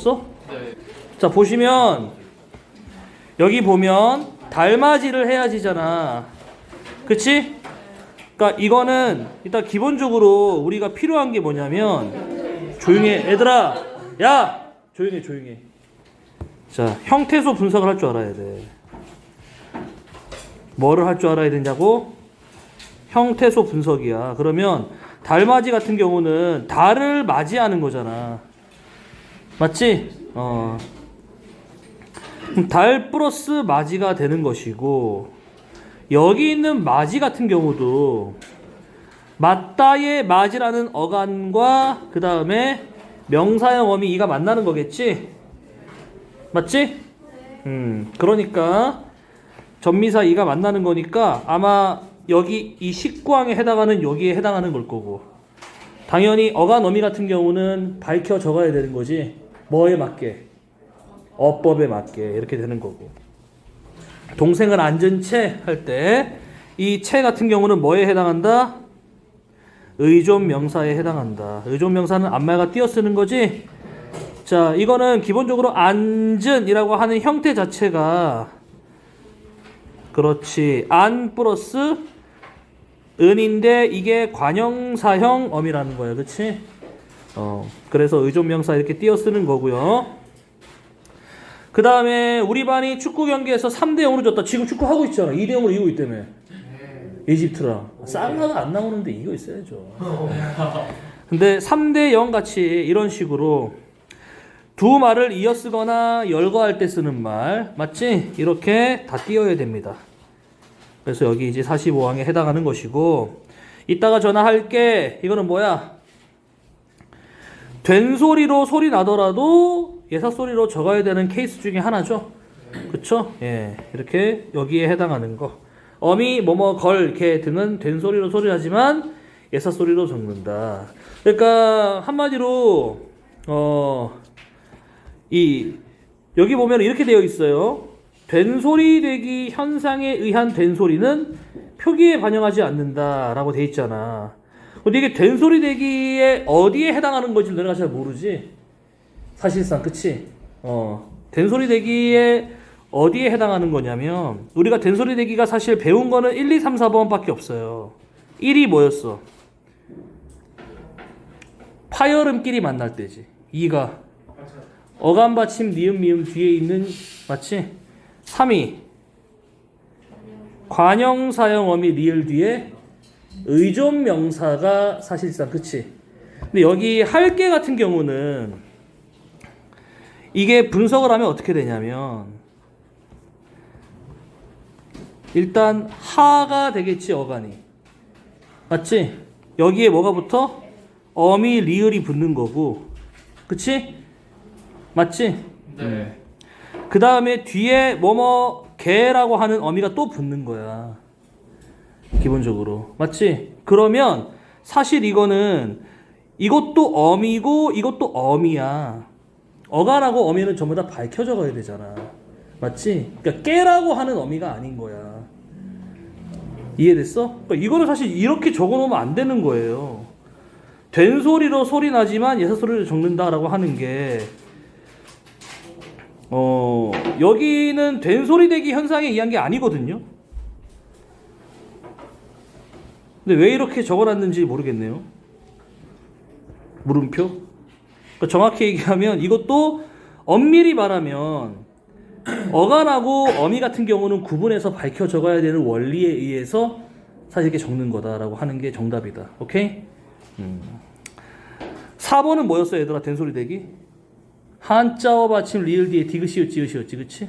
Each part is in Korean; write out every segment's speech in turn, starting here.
풀었어? 네. 자, 보시면 여기 보면 달맞이를 해야지잖아. 그치? 그러니까 이거는 일단 기본적으로 우리가 필요한 게 뭐냐면, 조용해 얘들아. 야, 조용해. 자, 형태소 분석을 할 줄 알아야 돼. 뭐를 할 줄 알아야 되냐고? 형태소 분석이야. 그러면 달맞이 같은 경우는 달을 맞이하는 거잖아. 맞지? 달 플러스 맞이가 되는 것이고, 여기 있는 맞이 같은 경우도 맞다의 맞이라는 어간과 그 다음에 명사형 어미 이가 만나는 거겠지? 맞지? 그러니까 전미사 이가 만나는 거니까 아마 여기 이 식구항에 해당하는 여기에 해당하는 걸 거고, 당연히 어간 어미 같은 경우는 밝혀 적어야 되는 거지. 뭐에 맞게? 어법에 맞게 이렇게 되는 거고, 동생을 앉은 채 할 때 이 채 같은 경우는 뭐에 해당한다? 의존 명사에 해당한다. 의존 명사는 앞말과 띄어 쓰는 거지. 자, 이거는 기본적으로 앉은이라고 하는 형태 자체가, 그렇지, 안 플러스 은인데 이게 관형사형 어미라는 거야. 그치? 그래서 의존 명사 이렇게 띄어 쓰는 거고요. 그 다음에 우리 반이 축구 경기에서 3대 0으로 졌다. 지금 축구 하고 있잖아. 2대 0으로 이기고 있다며. 이집트랑. 쌍화가 안 나오는데 이거 있어야죠. 근데 3대 0 같이 이런 식으로 두 말을 이어 쓰거나 열거할 때 쓰는 말, 맞지? 이렇게 다 띄어야 됩니다. 그래서 여기 이제 45항에 해당하는 것이고, 이따가 전화할게. 이거는 뭐야? 된 소리로 소리 나더라도 예사 소리로 적어야 되는 케이스 중에 하나죠. 그쵸? 예, 이렇게 여기에 해당하는 거. 어미, 뭐뭐, 걸, 개 등은 된 소리로 소리 나지만 예사 소리로 적는다. 그러니까 한마디로 여기 보면 이렇게 되어 있어요. 된 소리 되기 현상에 의한 된 소리는 표기에 반영하지 않는다라고 되어 있잖아. 근데 이게 된 소리 되기에 어디에 해당하는 건지 너네가 잘 모르지? 사실상, 그치? 된 소리 되기에 어디에 해당하는 거냐면, 우리가 된 소리 되기가 사실 배운 거는 1, 2, 3, 4번 밖에 없어요. 1이 뭐였어? 파열음끼리 만날 때지. 2가 어감 받침 니은 미음 뒤에 있는, 맞지? 3이 관형사형 어미 리을 뒤에 의존 명사가 사실상, 그치? 근데 여기 할게 같은 경우는 이게 분석을 하면 어떻게 되냐면, 일단 하가 되겠지, 어간이. 맞지? 여기에 뭐가 붙어? 어미 리을이 붙는 거고, 그치? 맞지? 네. 그 다음에 뒤에 뭐뭐 개라고 하는 어미가 또 붙는 거야. 기본적으로. 맞지? 그러면 사실 이거는 이것도 어미고 이것도 어미야. 어간하고 어미는 전부 다 밝혀 적어야 되잖아. 맞지? 그러니까 깨라고 하는 어미가 아닌 거야. 이해됐어? 그러니까 이거는 사실 이렇게 적어 놓으면 안 되는 거예요. 된 소리로 소리 나지만 예사 소리를 적는다라고 하는 게, 여기는 된 소리 되기 현상에 의한 게 아니거든요. 근데 왜 이렇게 적어놨는지 모르겠네요. 물음표? 그러니까 정확히 얘기하면 이것도 엄밀히 말하면 어간하고 어미 같은 경우는 구분해서 밝혀 적어야 되는 원리에 의해서 사실 이렇게 적는 거다라고 하는 게 정답이다. 오케이? 4번은 뭐였어, 얘들아? 된소리 대기? 한자어 받침 리을 뒤에 디귿이었지, 지읒이었지, 그치?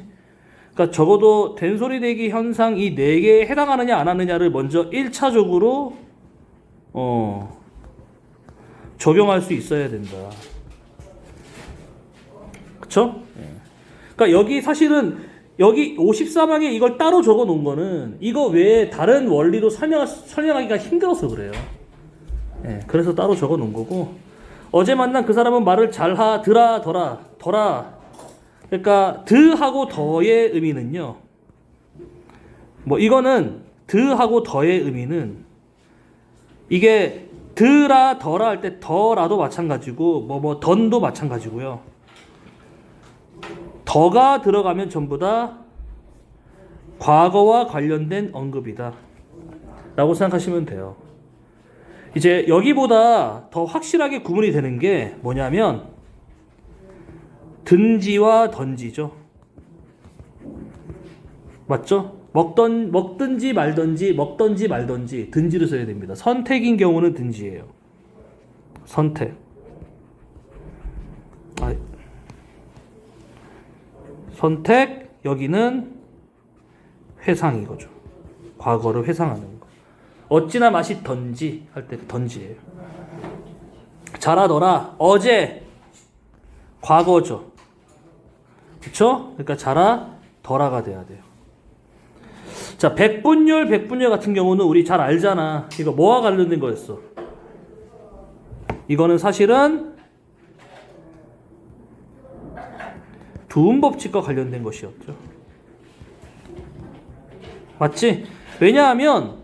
그러니까 적어도 된소리 대기 현상 이 4개에 해당하느냐 안 하느냐를 먼저 1차적으로 적용할 수 있어야 된다. 그쵸? 그러니까 여기 사실은 여기 54방에 이걸 따로 적어 놓은 거는 이거 외에 다른 원리로 설명하기가 힘들어서 그래요. 그래서 따로 적어 놓은 거고, 어제 만난 그 사람은 말을 잘하, 드라, 더라. 그러니까 드하고 더의 의미는요. 뭐 이거는 드하고 더의 의미는 이게 드라, 더라 할 때 더라도 마찬가지고 뭐 던도 마찬가지고요. 더가 들어가면 전부 다 과거와 관련된 언급이다 라고 생각하시면 돼요. 이제 여기보다 더 확실하게 구분이 되는 게 뭐냐면 든지와 던지죠. 맞죠? 먹든지 말든지, 먹든지 말든지 든지를 써야 됩니다. 선택인 경우는 든지예요. 선택. 선택, 여기는 회상 이거죠. 과거를 회상하는 거. 어찌나 맛있던지 할 때 던지예요. 잘하더라. 어제 과거죠. 그쵸? 그러니까 잘하더라가 돼야 돼요. 자, 백분율 같은 경우는 우리 잘 알잖아. 이거 뭐와 관련된 거였어? 이거는 사실은 두음 법칙과 관련된 것이었죠. 맞지? 왜냐하면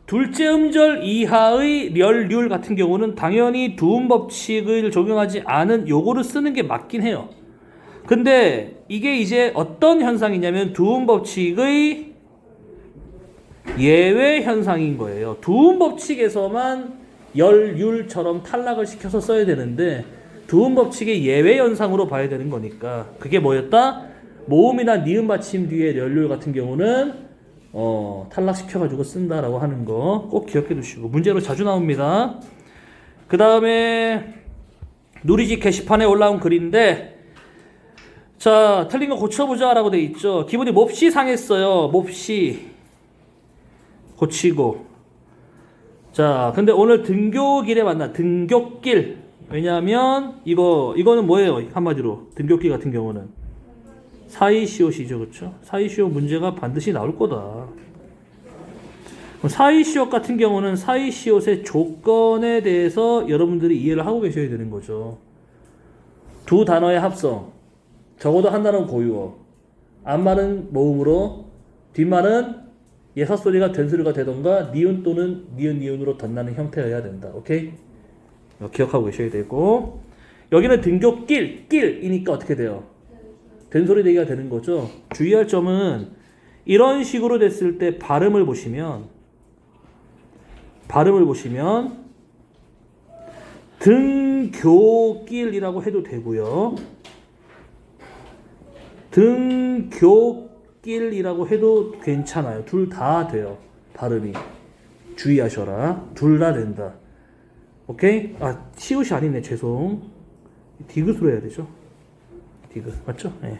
둘째 음절 이하의 렬률 같은 경우는 당연히 두음 법칙을 적용하지 않은 요거를 쓰는 게 맞긴 해요. 근데 이게 이제 어떤 현상이냐면 두음 법칙의 예외 현상인 거예요. 두음 법칙에서만 열율처럼 탈락을 시켜서 써야 되는데 두음 법칙의 예외 현상으로 봐야 되는 거니까 그게 뭐였다? 모음이나 니은 받침 뒤에 열율 같은 경우는 탈락시켜가지고 쓴다라고 하는 거 꼭 기억해 두시고 문제로 자주 나옵니다. 그 다음에 누리집 게시판에 올라온 글인데 자 틀린 거 고쳐보자 라고 돼 있죠. 기분이 몹시 상했어요. 몹시 고치고 자 근데 오늘 등교길에 만나 등교길 왜냐하면 이거는 뭐예요? 한마디로 등교길 같은 경우는 사이시옷이죠. 그렇죠? 사이시옷 문제가 반드시 나올 거다. 사이시옷 같은 경우는 사이시옷의 조건에 대해서 여러분들이 이해를 하고 계셔야 되는 거죠. 두 단어의 합성 적어도 한 단어는 고유어 앞말은 모음으로 뒷말은 예사소리가 된소리가 되던가 니은 또는 니은으로 덧나는 형태여야 된다. 오케이? 기억하고 계셔야 되고 여기는 등교길이니까 어떻게 돼요? 된소리 되기가 되는 거죠. 주의할 점은 이런 식으로 됐을 때 발음을 보시면 등교길이라고 해도 되고요. 등교길이라고 해도 괜찮아요. 둘 다 돼요. 발음이. 주의하셔라. 둘 다 된다. 오케이? 시옷이 아니네. 죄송. 디귿으로 해야 되죠. 디귿. 맞죠? 네.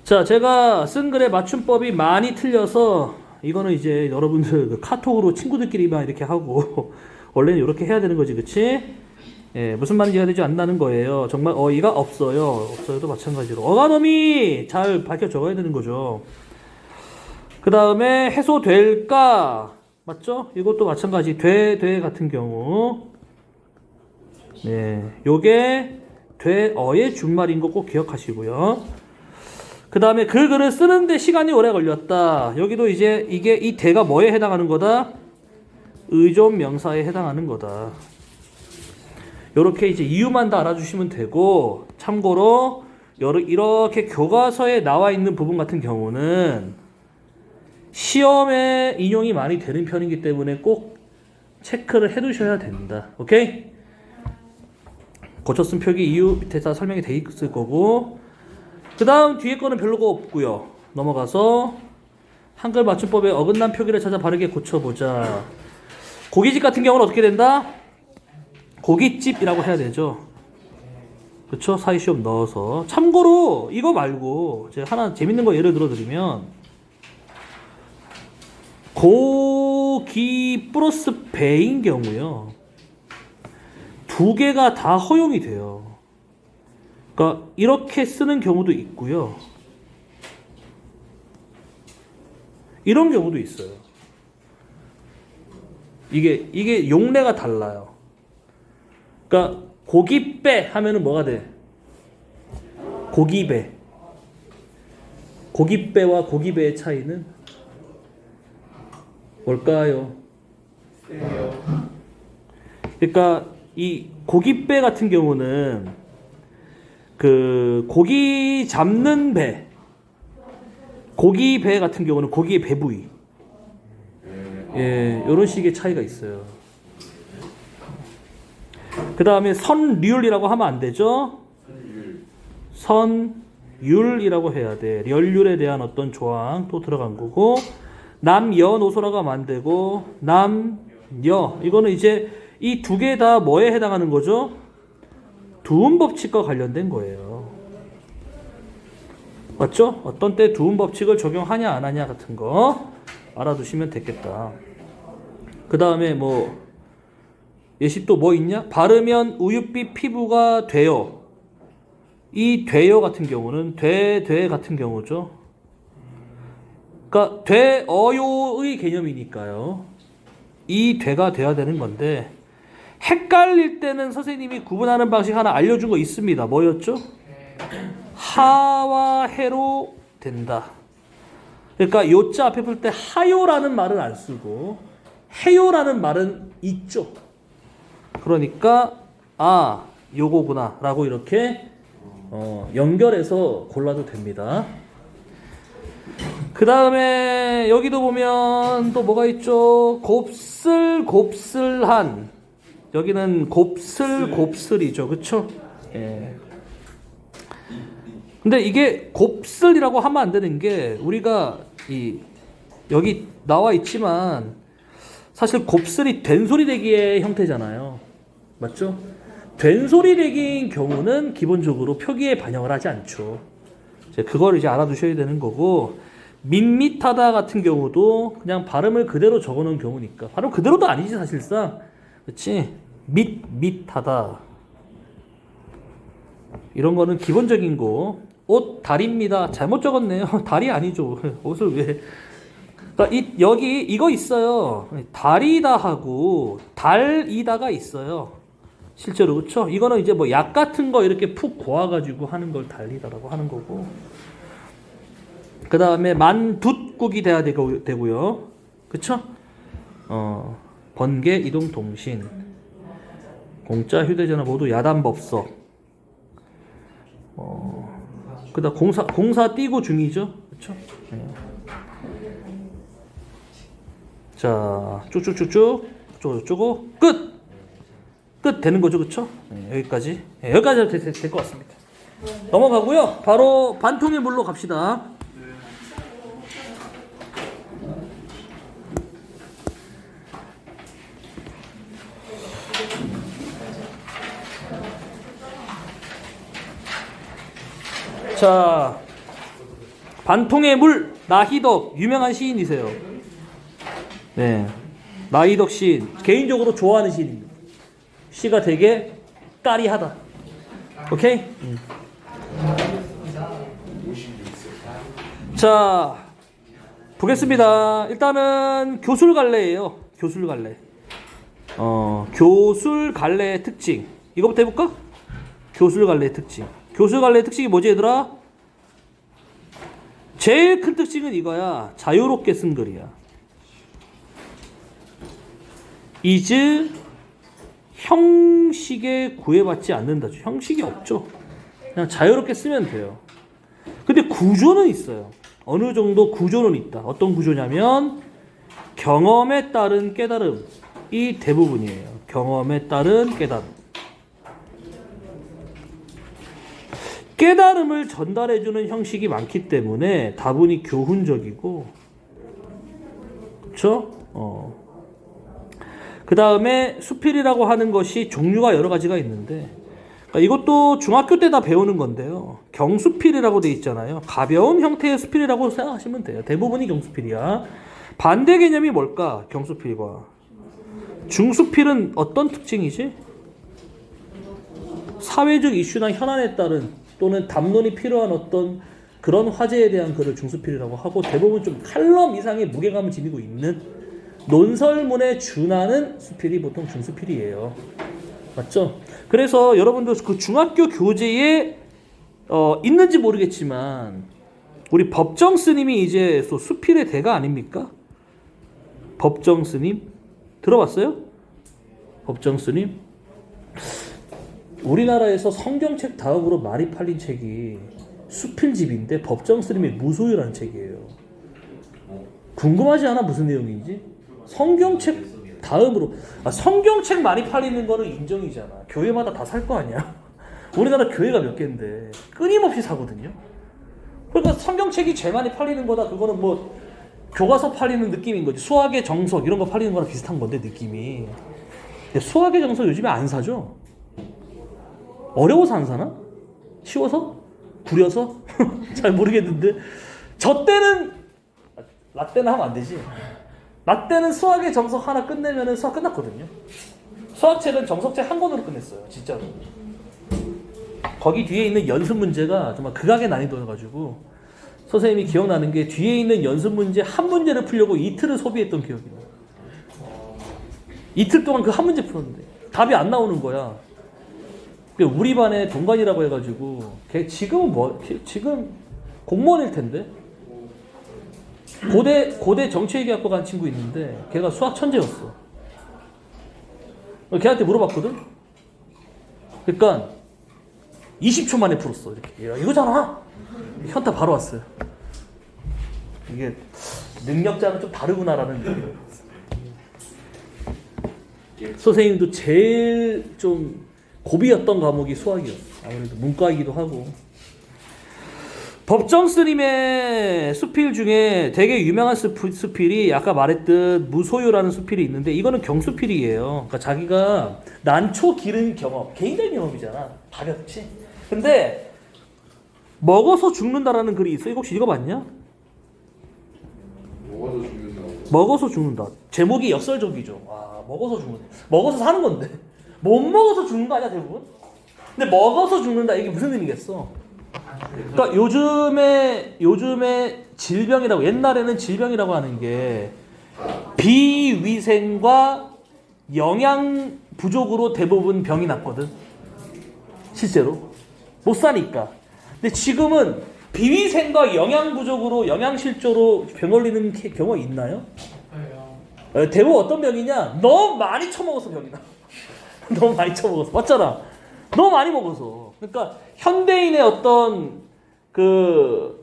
자, 제가 쓴 글의 맞춤법이 많이 틀려서 이거는 이제 여러분들 그 카톡으로 친구들끼리만 이렇게 하고 원래는 이렇게 해야 되는 거지. 그치? 예, 무슨 말인지 이해되지 않는다는 거예요. 정말 어이가 없어요. 없어요도 마찬가지로. 어가놈이 잘 밝혀 적어야 되는 거죠. 그 다음에 해소될까? 맞죠? 이것도 마찬가지. 돼 같은 경우. 네, 요게 돼어의 준말인 거 꼭 기억하시고요. 그 다음에 그 글을 쓰는데 시간이 오래 걸렸다. 여기도 이제 이 대가 뭐에 해당하는 거다? 의존 명사에 해당하는 거다. 요렇게 이제 이유만 다 알아주시면 되고 참고로 이렇게 교과서에 나와 있는 부분 같은 경우는 시험에 인용이 많이 되는 편이기 때문에 꼭 체크를 해 두셔야 된다. 오케이? 고쳐 쓴 표기 이유 밑에 다 설명이 돼 있을 거고 그 다음 뒤에 거는 별로가 없고요. 넘어가서 한글 맞춤법에 어긋난 표기를 찾아 바르게 고쳐보자. 고깃집 같은 경우는 어떻게 된다? 고깃집이라고 해야 되죠. 그렇죠? 사이시험 넣어서. 참고로 이거 말고 제가 하나 재밌는 거 예를 들어 드리면 고기 플러스 배인 경우요. 두 개가 다 허용이 돼요. 그러니까 이렇게 쓰는 경우도 있고요. 이런 경우도 있어요. 이게 용례가 달라요. 그러니까 고깃배 하면은 뭐가 돼? 고기배. 고깃배와 고기배의 차이는 뭘까요? 그러니까 이 고깃배 같은 경우는 그 고기 잡는 배, 고기 배 같은 경우는 고기의 배 부위. 예, 이런 식의 차이가 있어요. 그 다음에 선률이라고 하면 안 되죠. 선율이라고 해야 돼. 연율에 대한 어떤 조항 또 들어간 거고, 남여노소라고 하면 안 되고, 남여, 이거는 이제 이 두 개 다 뭐에 해당하는 거죠? 두음 법칙과 관련된 거예요. 맞죠? 어떤 때 두음 법칙을 적용하냐 안 하냐 같은 거 알아두시면 되겠다. 그 다음에 뭐 예시 또 뭐 있냐? 바르면 우윳빛 피부가 돼요. 이 돼요 같은 경우는 돼 같은 경우죠. 그러니까 돼어요의 개념이니까요. 이 돼가 돼야 되는 건데, 헷갈릴 때는 선생님이 구분하는 방식 하나 알려준 거 있습니다. 뭐였죠? 하와 해로 된다. 그러니까 요자 앞에 풀 때 하요라는 말은 안 쓰고 해요라는 말은 있죠. 그러니까 아, 요거구나 라고 이렇게 연결해서 골라도 됩니다. 그 다음에 여기도 보면 또 뭐가 있죠? 곱슬한. 여기는 곱슬이죠. 그쵸? 예. 근데 이게 곱슬이라고 하면 안 되는 게, 우리가 여기 나와 있지만 사실 곱슬이 된소리대기의 형태잖아요. 맞죠? 된소리대기인 경우는 기본적으로 표기에 반영을 하지 않죠. 그걸 이제 알아두셔야 되는 거고, 밋밋하다 같은 경우도 그냥 발음을 그대로 적어놓은 경우니까, 발음 그대로도 아니지 사실상. 그렇지? 밋밋하다 이런 거는 기본적인 거. 옷 달입니다. 잘못 적었네요. 달이 아니죠. 옷을 왜? 그러니까 여기 이거 있어요. 달이다 하고 달이다가 있어요. 실제로. 그렇죠? 이거는 이제 뭐 약 같은 거 이렇게 푹 고아가지고 하는 걸 달리다라고 하는 거고. 그 다음에 만둣국이 돼야 되고요. 그쵸? 번개, 이동, 통신, 공짜, 휴대전화 모두 야단법석. 그 다음 공사 띄고 중이죠. 그쵸? 네. 자, 쭉쭉쭉쭉 끝 되는 거죠. 그쵸? 네, 여기까지. 네, 여기까지 될 것 같습니다. 넘어가고요. 바로 반통의 물로 갑시다. 자, 반통의 물, 나희덕, 유명한 시인이세요. 네, 나희덕 시인, 개인적으로 좋아하는 시인입니다. 시가 되게 까리하다. 오케이? 자, 보겠습니다. 일단은 교술갈래예요. 교술갈래. 교술갈래의 특징. 이거부터 해볼까? 교술갈래의 특징. 교술갈래의 특징이 뭐지 얘들아? 제일 큰 특징은 이거야. 자유롭게 쓴 글이야. 이즈 형식에 구애받지 않는다죠. 형식이 없죠. 그냥 자유롭게 쓰면 돼요. 근데 구조는 있어요. 어느 정도 구조는 있다. 어떤 구조냐면 경험에 따른 깨달음이 대부분이에요. 경험에 따른 깨달음. 깨달음을 전달해주는 형식이 많기 때문에 다분히 교훈적이고, 그렇죠? 그 다음에 수필이라고 하는 것이 종류가 여러 가지가 있는데, 그러니까 이것도 중학교 때 다 배우는 건데요. 경수필이라고 돼 있잖아요. 가벼운 형태의 수필이라고 생각하시면 돼요. 대부분이 경수필이야. 반대 개념이 뭘까? 경수필과 중수필은 어떤 특징이지? 사회적 이슈나 현안에 따른 또는 담론이 필요한 어떤 그런 화제에 대한 글을 중수필이라고 하고, 대부분 좀 칼럼 이상의 무게감을 지니고 있는 논설문에 준하는 수필이 보통 중수필이에요. 맞죠? 그래서 여러분들 그 중학교 교재에 있는지 모르겠지만 우리 법정 스님이 이제 또 수필의 대가 아닙니까? 법정 스님 들어봤어요? 법정 스님? 우리나라에서 성경책 다음으로 많이 팔린 책이 수필집인데 법정 스님의 무소유라는 책이에요. 궁금하지 않아? 무슨 내용인지? 성경책 다음으로. 성경책 많이 팔리는 거는 인정이잖아. 교회마다 다 살 거 아니야. 우리나라 교회가 몇 개인데 끊임없이 사거든요. 그러니까 성경책이 제일 많이 팔리는 거다. 그거는 뭐 교과서 팔리는 느낌인 거지. 수학의 정석 이런 거 팔리는 거랑 비슷한 건데 느낌이. 근데 수학의 정석 요즘에 안 사죠? 어려워서 안 사나? 쉬워서? 구려서? 잘 모르겠는데 저 때는 라떼는 하면 안 되지. 라떼는 수학의 정석 하나 끝내면 수학 끝났거든요. 수학책은 정석책 한 권으로 끝냈어요. 진짜로. 거기 뒤에 있는 연습 문제가 정말 극악의 난이도여가지고 선생님이 기억나는 게 뒤에 있는 연습 문제 한 문제를 풀려고 이틀을 소비했던 기억이 나요. 이틀 동안 그 한 문제 풀었는데 답이 안 나오는 거야. 우리 반에 동관이라고 해가지고 걔 지금 공무원일 텐데 고대 정치외교학과 간 친구 있는데 걔가 수학 천재였어. 걔한테 물어봤거든. 그러니까 20초 만에 풀었어. 이렇게. 야, 이거잖아. 현타 바로 왔어요. 이게 능력자는 좀 다르구나라는 느낌이 들었어요. 선생님도 제일 좀 고비였던 과목이 수학이었어. 아무래도 문과이기도 하고. 법정 스님의 수필 중에 되게 유명한 수필이 아까 말했듯 무소유라는 수필이 있는데 이거는 경수필이에요. 그러니까 자기가 난초 기른 경험, 개인적인 경험이잖아. 가볍지. 근데 먹어서 죽는다라는 글이 있어. 이거 혹시 읽어봤냐? 먹어서 죽는다. 먹어서 죽는다. 제목이 역설적이죠. 먹어서 죽는다. 먹어서 사는 건데 못 먹어서 죽는 거 아니야 대부분? 근데 먹어서 죽는다 이게 무슨 의미겠어? 그러니까 요즘에 질병이라고, 옛날에는 질병이라고 하는 게 비위생과 영양 부족으로 대부분 병이 났거든. 실제로 못 사니까. 근데 지금은 비위생과 영양 부족으로 영양실조로 병 걸리는 경우가 있나요? 대부분 어떤 병이냐? 너무 많이 처먹어서 병이 나. 너무 많이 처먹어서. 맞잖아. 너무 많이 먹어서. 그러니까 현대인의 어떤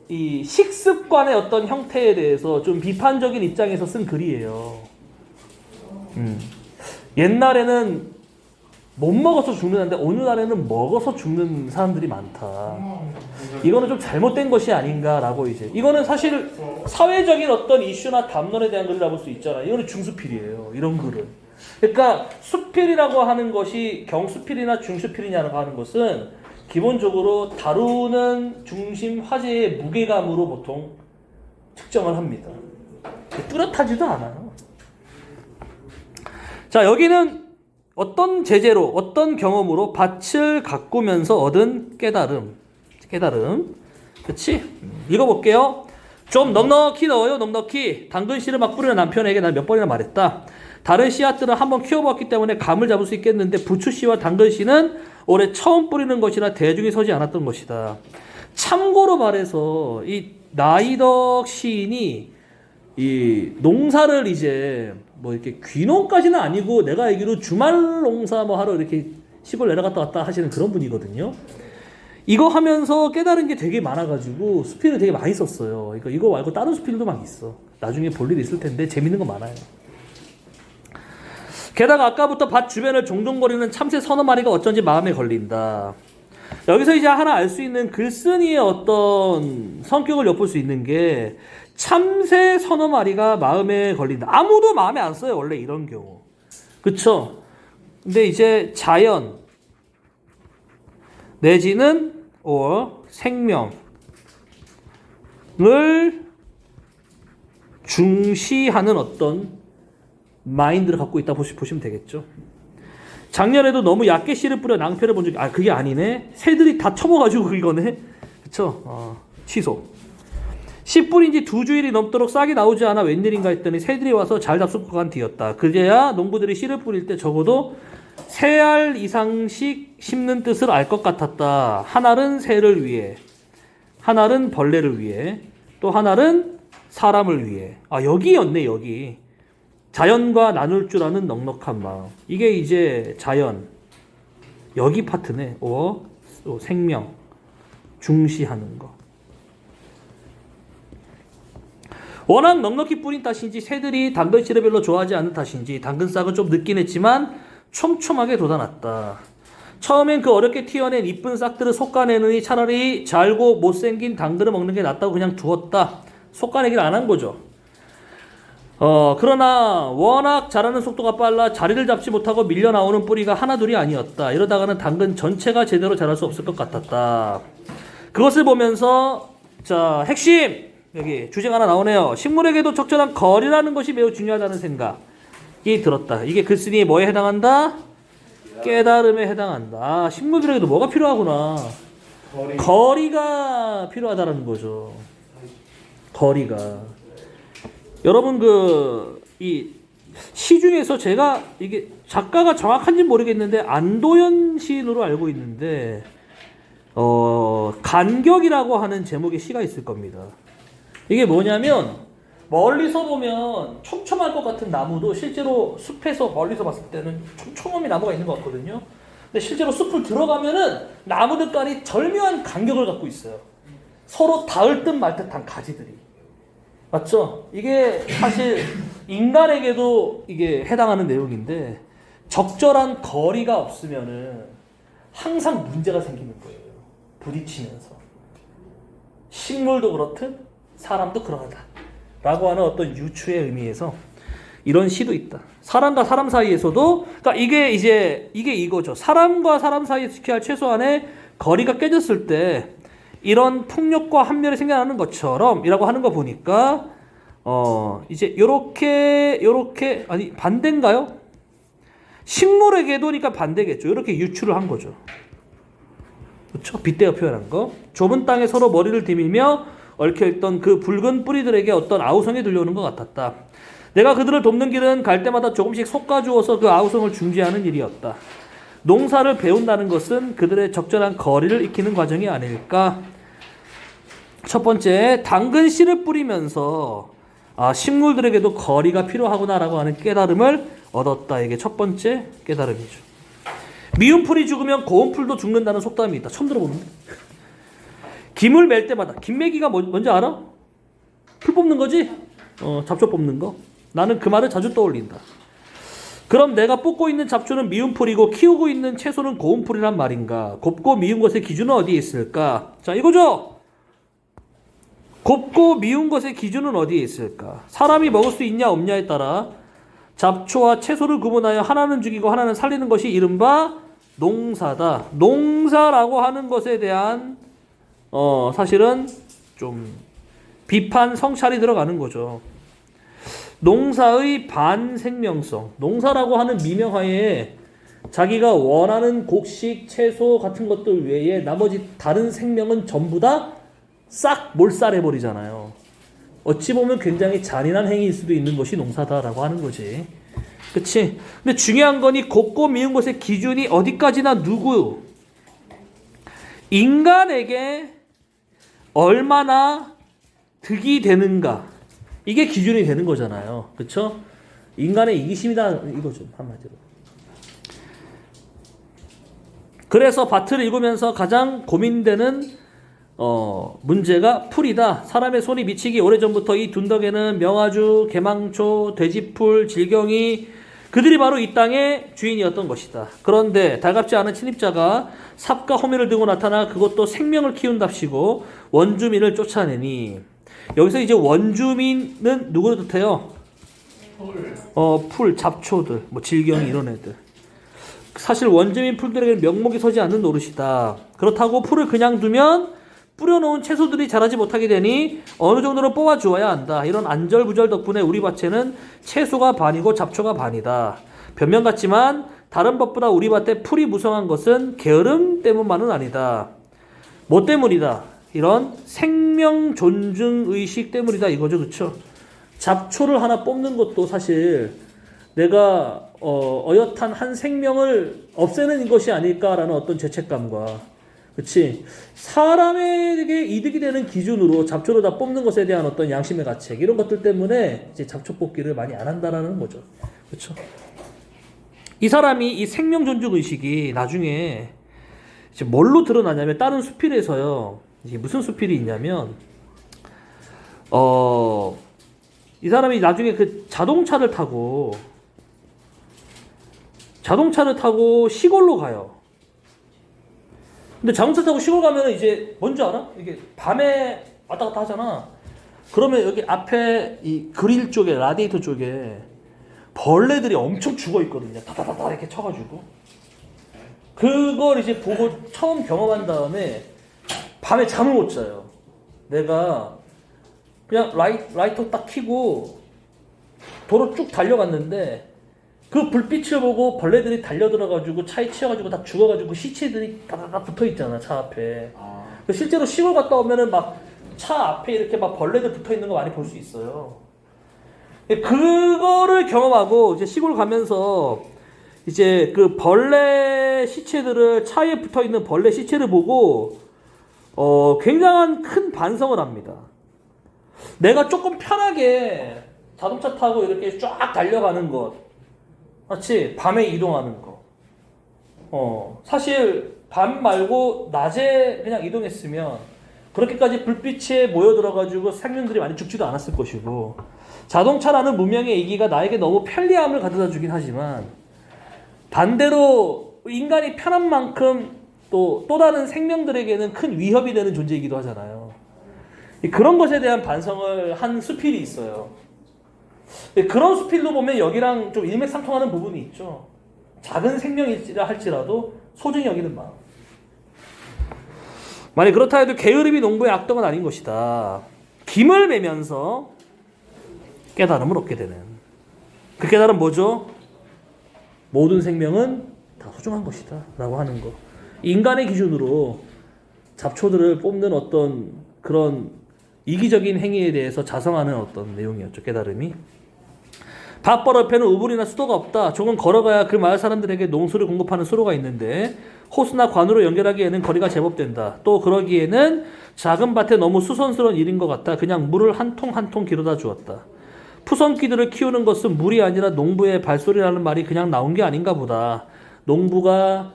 이 식습관의 어떤 형태에 대해서 좀 비판적인 입장에서 쓴 글이에요. 옛날에는 못 먹어서 죽는다는데 오늘날에는 먹어서 죽는 사람들이 많다. 이거는 좀 잘못된 것이 아닌가라고 이제. 이거는 사실 사회적인 어떤 이슈나 담론에 대한 글이라고 볼 수 있잖아요. 이거는 중수필이에요. 이런 글은. 그러니까 수필이라고 하는 것이 경수필이나 중수필이냐고 하는 것은 기본적으로 다루는 중심 화제의 무게감으로 보통 측정을 합니다. 뚜렷하지도 않아요. 자, 여기는 어떤 제재로, 어떤 경험으로 밭을 가꾸면서 얻은 깨달음. 그치? 읽어볼게요. 좀 넉넉히 넣어요. 넉넉히. 당근 씨를 막 뿌리는 남편에게 난 몇 번이나 말했다. 다른 씨앗들은 한번 키워봤기 때문에 감을 잡을 수 있겠는데 부추 씨와 당근 씨는 올해 처음 뿌리는 것이나 대중이 서지 않았던 것이다. 참고로 말해서 이 나이덕 시인이 이 농사를 이제 뭐 이렇게 귀농까지는 아니고 내가 알기로 주말 농사 뭐 하러 이렇게 시골 내려갔다 왔다 하시는 그런 분이거든요. 이거 하면서 깨달은 게 되게 많아가지고 수필을 되게 많이 썼어요. 그러니까 이거 말고 다른 수필도 막 있어. 나중에 볼 일이 있을 텐데 재밌는 거 많아요. 게다가 아까부터 밭 주변을 종종거리는 참새 서너 마리가 어쩐지 마음에 걸린다. 여기서 이제 하나 알 수 있는 글쓴이의 어떤 성격을 엿볼 수 있는 게 참새 서너 마리가 마음에 걸린다. 아무도 마음에 안 써요. 원래 이런 경우. 그쵸? 근데 이제 자연 내지는 생명을 중시하는 어떤 마인드를 갖고 있다 보시면 되겠죠. 작년에도 너무 얕게 씨를 뿌려 낭패를 본 적이 그게 아니네. 새들이 다 쳐먹어가지고 이거네. 그쵸? 취소. 씨 뿌린 지 2주일이 넘도록 싹이 나오지 않아 웬일인가 했더니 새들이 와서 잘 잡수고 간 뒤였다. 그제야 농부들이 씨를 뿌릴 때 적어도 3알 이상씩 심는 뜻을 알 것 같았다. 하나는 새를 위해, 하나는 벌레를 위해, 또 하나는 사람을 위해. 여기였네. 여기. 자연과 나눌 줄 아는 넉넉한 마음. 이게 이제 자연, 여기 파트네. 생명 중시하는 거. 워낙 넉넉히 뿌린 탓인지 새들이 당근씨를 별로 좋아하지 않는 탓인지 당근싹은 좀 늦긴 했지만 촘촘하게 돋아났다. 처음엔 그 어렵게 튀어낸 이쁜 싹들을 솎아내느니 차라리 잘고 못생긴 당근을 먹는 게 낫다고 그냥 두었다. 솎아내기를 안 한 거죠. 그러나 워낙 자라는 속도가 빨라 자리를 잡지 못하고 밀려 나오는 뿌리가 하나둘이 아니었다. 이러다가는 당근 전체가 제대로 자랄 수 없을 것 같았다. 그것을 보면서 자, 핵심! 여기 주제가 하나 나오네요. 식물에게도 적절한 거리라는 것이 매우 중요하다는 생각이 들었다. 이게 글쓴이의 뭐에 해당한다? 깨달음에 해당한다. 아, 식물들에게도 뭐가 필요하구나. 거리가 필요하다는 거죠. 거리가. 여러분 이 시 중에서 제가 이게 작가가 정확한지 모르겠는데 안도현 시인으로 알고 있는데 간격이라고 하는 제목의 시가 있을 겁니다. 이게 뭐냐면 멀리서 보면 촘촘할 것 같은 나무도 실제로 숲에서 멀리서 봤을 때는 촘촘함이 나무가 있는 것 같거든요. 근데 실제로 숲을 들어가면은 나무들 간이 절묘한 간격을 갖고 있어요. 서로 닿을 듯 말 듯한 가지들이. 맞죠? 이게 사실 인간에게도 이게 해당하는 내용인데 적절한 거리가 없으면은 항상 문제가 생기는 거예요. 부딪히면서. 식물도 그렇듯 사람도 그러하다. 라고 하는 어떤 유추의 의미에서 이런 시도 있다. 사람과 사람 사이에서도, 그러니까 이게 이거죠. 사람과 사람 사이에 지켜야 할 최소한의 거리가 깨졌을 때 이런 폭력과 함멸이 생겨나는 것처럼 이라고 하는 거 보니까 이제 요렇게 아니 반대인가요? 식물에게도 그러니까 반대겠죠. 이렇게 유추를 한 거죠. 그렇죠? 빗대어 표현한 거. 좁은 땅에 서로 머리를 디밀며 얽혀있던 그 붉은 뿌리들에게 어떤 아우성이 들려오는 것 같았다. 내가 그들을 돕는 길은 갈 때마다 조금씩 솎아주어서 그 아우성을 중지하는 일이었다. 농사를 배운다는 것은 그들의 적절한 거리를 익히는 과정이 아닐까. 첫 번째, 당근 씨를 뿌리면서 식물들에게도 거리가 필요하구나라고 하는 깨달음을 얻었다. 이게 첫 번째 깨달음이죠. 미운 풀이 죽으면 고운 풀도 죽는다는 속담이 있다. 처음 들어보는데. 김을 맬 때마다, 김매기가 뭔지 알아? 풀 뽑는 거지? 잡초 뽑는 거. 나는 그 말을 자주 떠올린다. 그럼 내가 뽑고 있는 잡초는 미운 풀이고 키우고 있는 채소는 고운 풀이란 말인가? 곱고 미운 것의 기준은 어디에 있을까? 자, 이거죠? 곱고 미운 것의 기준은 어디에 있을까? 사람이 먹을 수 있냐 없냐에 따라 잡초와 채소를 구분하여 하나는 죽이고 하나는 살리는 것이 이른바 농사다. 농사라고 하는 것에 대한 사실은 좀 비판 성찰이 들어가는 거죠. 농사의 반생명성. 농사라고 하는 미명하에 자기가 원하는 곡식, 채소 같은 것들 외에 나머지 다른 생명은 전부 다 싹 몰살해버리잖아요. 어찌 보면 굉장히 잔인한 행위일 수도 있는 것이 농사다라고 하는 거지. 그치? 근데 중요한 건 이 곱고 미운 것의 기준이 어디까지나 누구? 인간에게 얼마나 득이 되는가. 이게 기준이 되는 거잖아요. 그쵸? 인간의 이기심이다 이거죠. 한마디로. 그래서 밭을 읽으면서 가장 고민되는 문제가 풀이다. 사람의 손이 미치기 오래전부터 이 둔덕에는 명아주, 개망초, 돼지풀, 질경이 그들이 바로 이 땅의 주인이었던 것이다. 그런데 달갑지 않은 침입자가 삽과 호미를 들고 나타나 그것도 생명을 키운답시고 원주민을 쫓아내니 여기서 이제 원주민은 누구를 뜻해요? 풀, 잡초들, 뭐 질경이 이런 애들. 사실 원주민 풀들에게는 명목이 서지 않는 노릇이다. 그렇다고 풀을 그냥 두면 뿌려놓은 채소들이 자라지 못하게 되니 어느 정도는 뽑아주어야 한다. 이런 안절부절 덕분에 우리 밭에는 채소가 반이고 잡초가 반이다. 변명 같지만 다른 밭보다 우리 밭에 풀이 무성한 것은 게으름 때문만은 아니다. 뭐 때문이다? 이런 생명 존중 의식 때문이다 이거죠. 그렇죠? 잡초를 하나 뽑는 것도 사실 내가 어엿한 한 생명을 없애는 것이 아닐까라는 어떤 죄책감과 그치? 사람에게 이득이 되는 기준으로 잡초를 다 뽑는 것에 대한 어떤 양심의 가책 이런 것들 때문에 이제 잡초 뽑기를 많이 안 한다라는 거죠. 그렇죠? 이 사람이 이 생명 존중 의식이 나중에 이제 뭘로 드러나냐면 다른 수필에서요. 이게 무슨 수필이 있냐면 이 사람이 나중에 그 자동차를 타고 시골로 가요. 근데 자동차 타고 시골 가면 이제 뭔지 알아? 이게 밤에 왔다 갔다 하잖아. 그러면 여기 앞에 이 그릴 쪽에 라디에이터 쪽에 벌레들이 엄청 죽어 있거든요. 다다다다 이렇게 쳐가지고. 그걸 이제 보고 처음 경험한 다음에 밤에 잠을 못 자요. 내가 그냥 라이터 딱 켜고 도로 쭉 달려갔는데 그 불빛을 보고 벌레들이 달려들어가지고 차에 치여가지고 다 죽어가지고 시체들이 다 붙어 있잖아, 차 앞에. 실제로 시골 갔다 오면은 막 차 앞에 이렇게 막 벌레들 붙어 있는 거 많이 볼 수 있어요. 그거를 경험하고 이제 시골 가면서 이제 그 벌레 시체들을 차에 붙어 있는 벌레 시체를 보고 굉장한 큰 반성을 합니다. 내가 조금 편하게 자동차 타고 이렇게 쫙 달려가는 것, 맞지? 밤에 이동하는 거. 사실 밤 말고 낮에 그냥 이동했으면 그렇게까지 불빛에 모여들어가지고 생명들이 많이 죽지도 않았을 것이고, 자동차라는 문명의 이기가 나에게 너무 편리함을 가져다 주긴 하지만 반대로 인간이 편한 만큼 또 다른 생명들에게는 큰 위협이 되는 존재이기도 하잖아요. 그런 것에 대한 반성을 한 수필이 있어요. 그런 수필로 보면 여기랑 좀 일맥상통하는 부분이 있죠. 작은 생명이라 할지라도 소중히 여기는 마음. 만약 그렇다 해도 게으름이 농부의 악덕은 아닌 것이다. 김을 매면서 깨달음을 얻게 되는. 그 깨달음 뭐죠? 모든 생명은 다 소중한 것이다 라고 하는 거. 인간의 기준으로 잡초들을 뽑는 어떤 그런 이기적인 행위에 대해서 자성하는 어떤 내용이었죠. 깨달음이. 밭벌 옆에는 우물이나 수도가 없다. 조금 걸어가야 그 마을 사람들에게 농수를 공급하는 수로가 있는데 호수나 관으로 연결하기에는 거리가 제법 된다. 또 그러기에는 작은 밭에 너무 수선스러운 일인 것 같다. 그냥 물을 한 통 한 통 길어다 주었다. 푸성귀들을 키우는 것은 물이 아니라 농부의 발소리라는 말이 그냥 나온 게 아닌가 보다. 농부가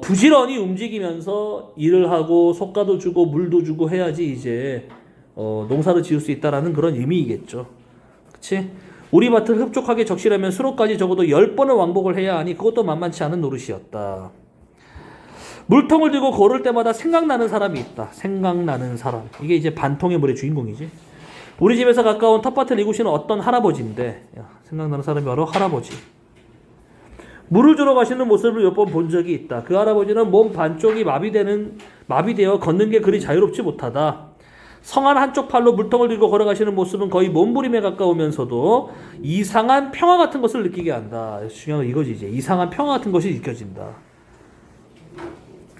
부지런히 움직이면서 일을 하고 속가도 주고 물도 주고 해야지 이제 농사를 지을 수 있다라는 그런 의미이겠죠. 그치? 우리 밭을 흡족하게 적시려면 수로까지 적어도 10번은 왕복을 해야 하니 그것도 만만치 않은 노릇이었다. 물통을 들고 걸을 때마다 생각나는 사람이 있다. 생각나는 사람. 이게 이제 반통의 물의 주인공이지. 우리 집에서 가까운 텃밭을 이구시는 어떤 할아버지인데, 생각나는 사람이 바로 할아버지. 물을 주러 가시는 모습을 몇 번 본 적이 있다. 그 할아버지는 몸 반쪽이 마비되어 걷는 게 그리 자유롭지 못하다. 성한 한쪽 팔로 물통을 들고 걸어가시는 모습은 거의 몸부림에 가까우면서도 이상한 평화 같은 것을 느끼게 한다. 중요한 건 이거지. 이제 이상한 평화 같은 것이 느껴진다.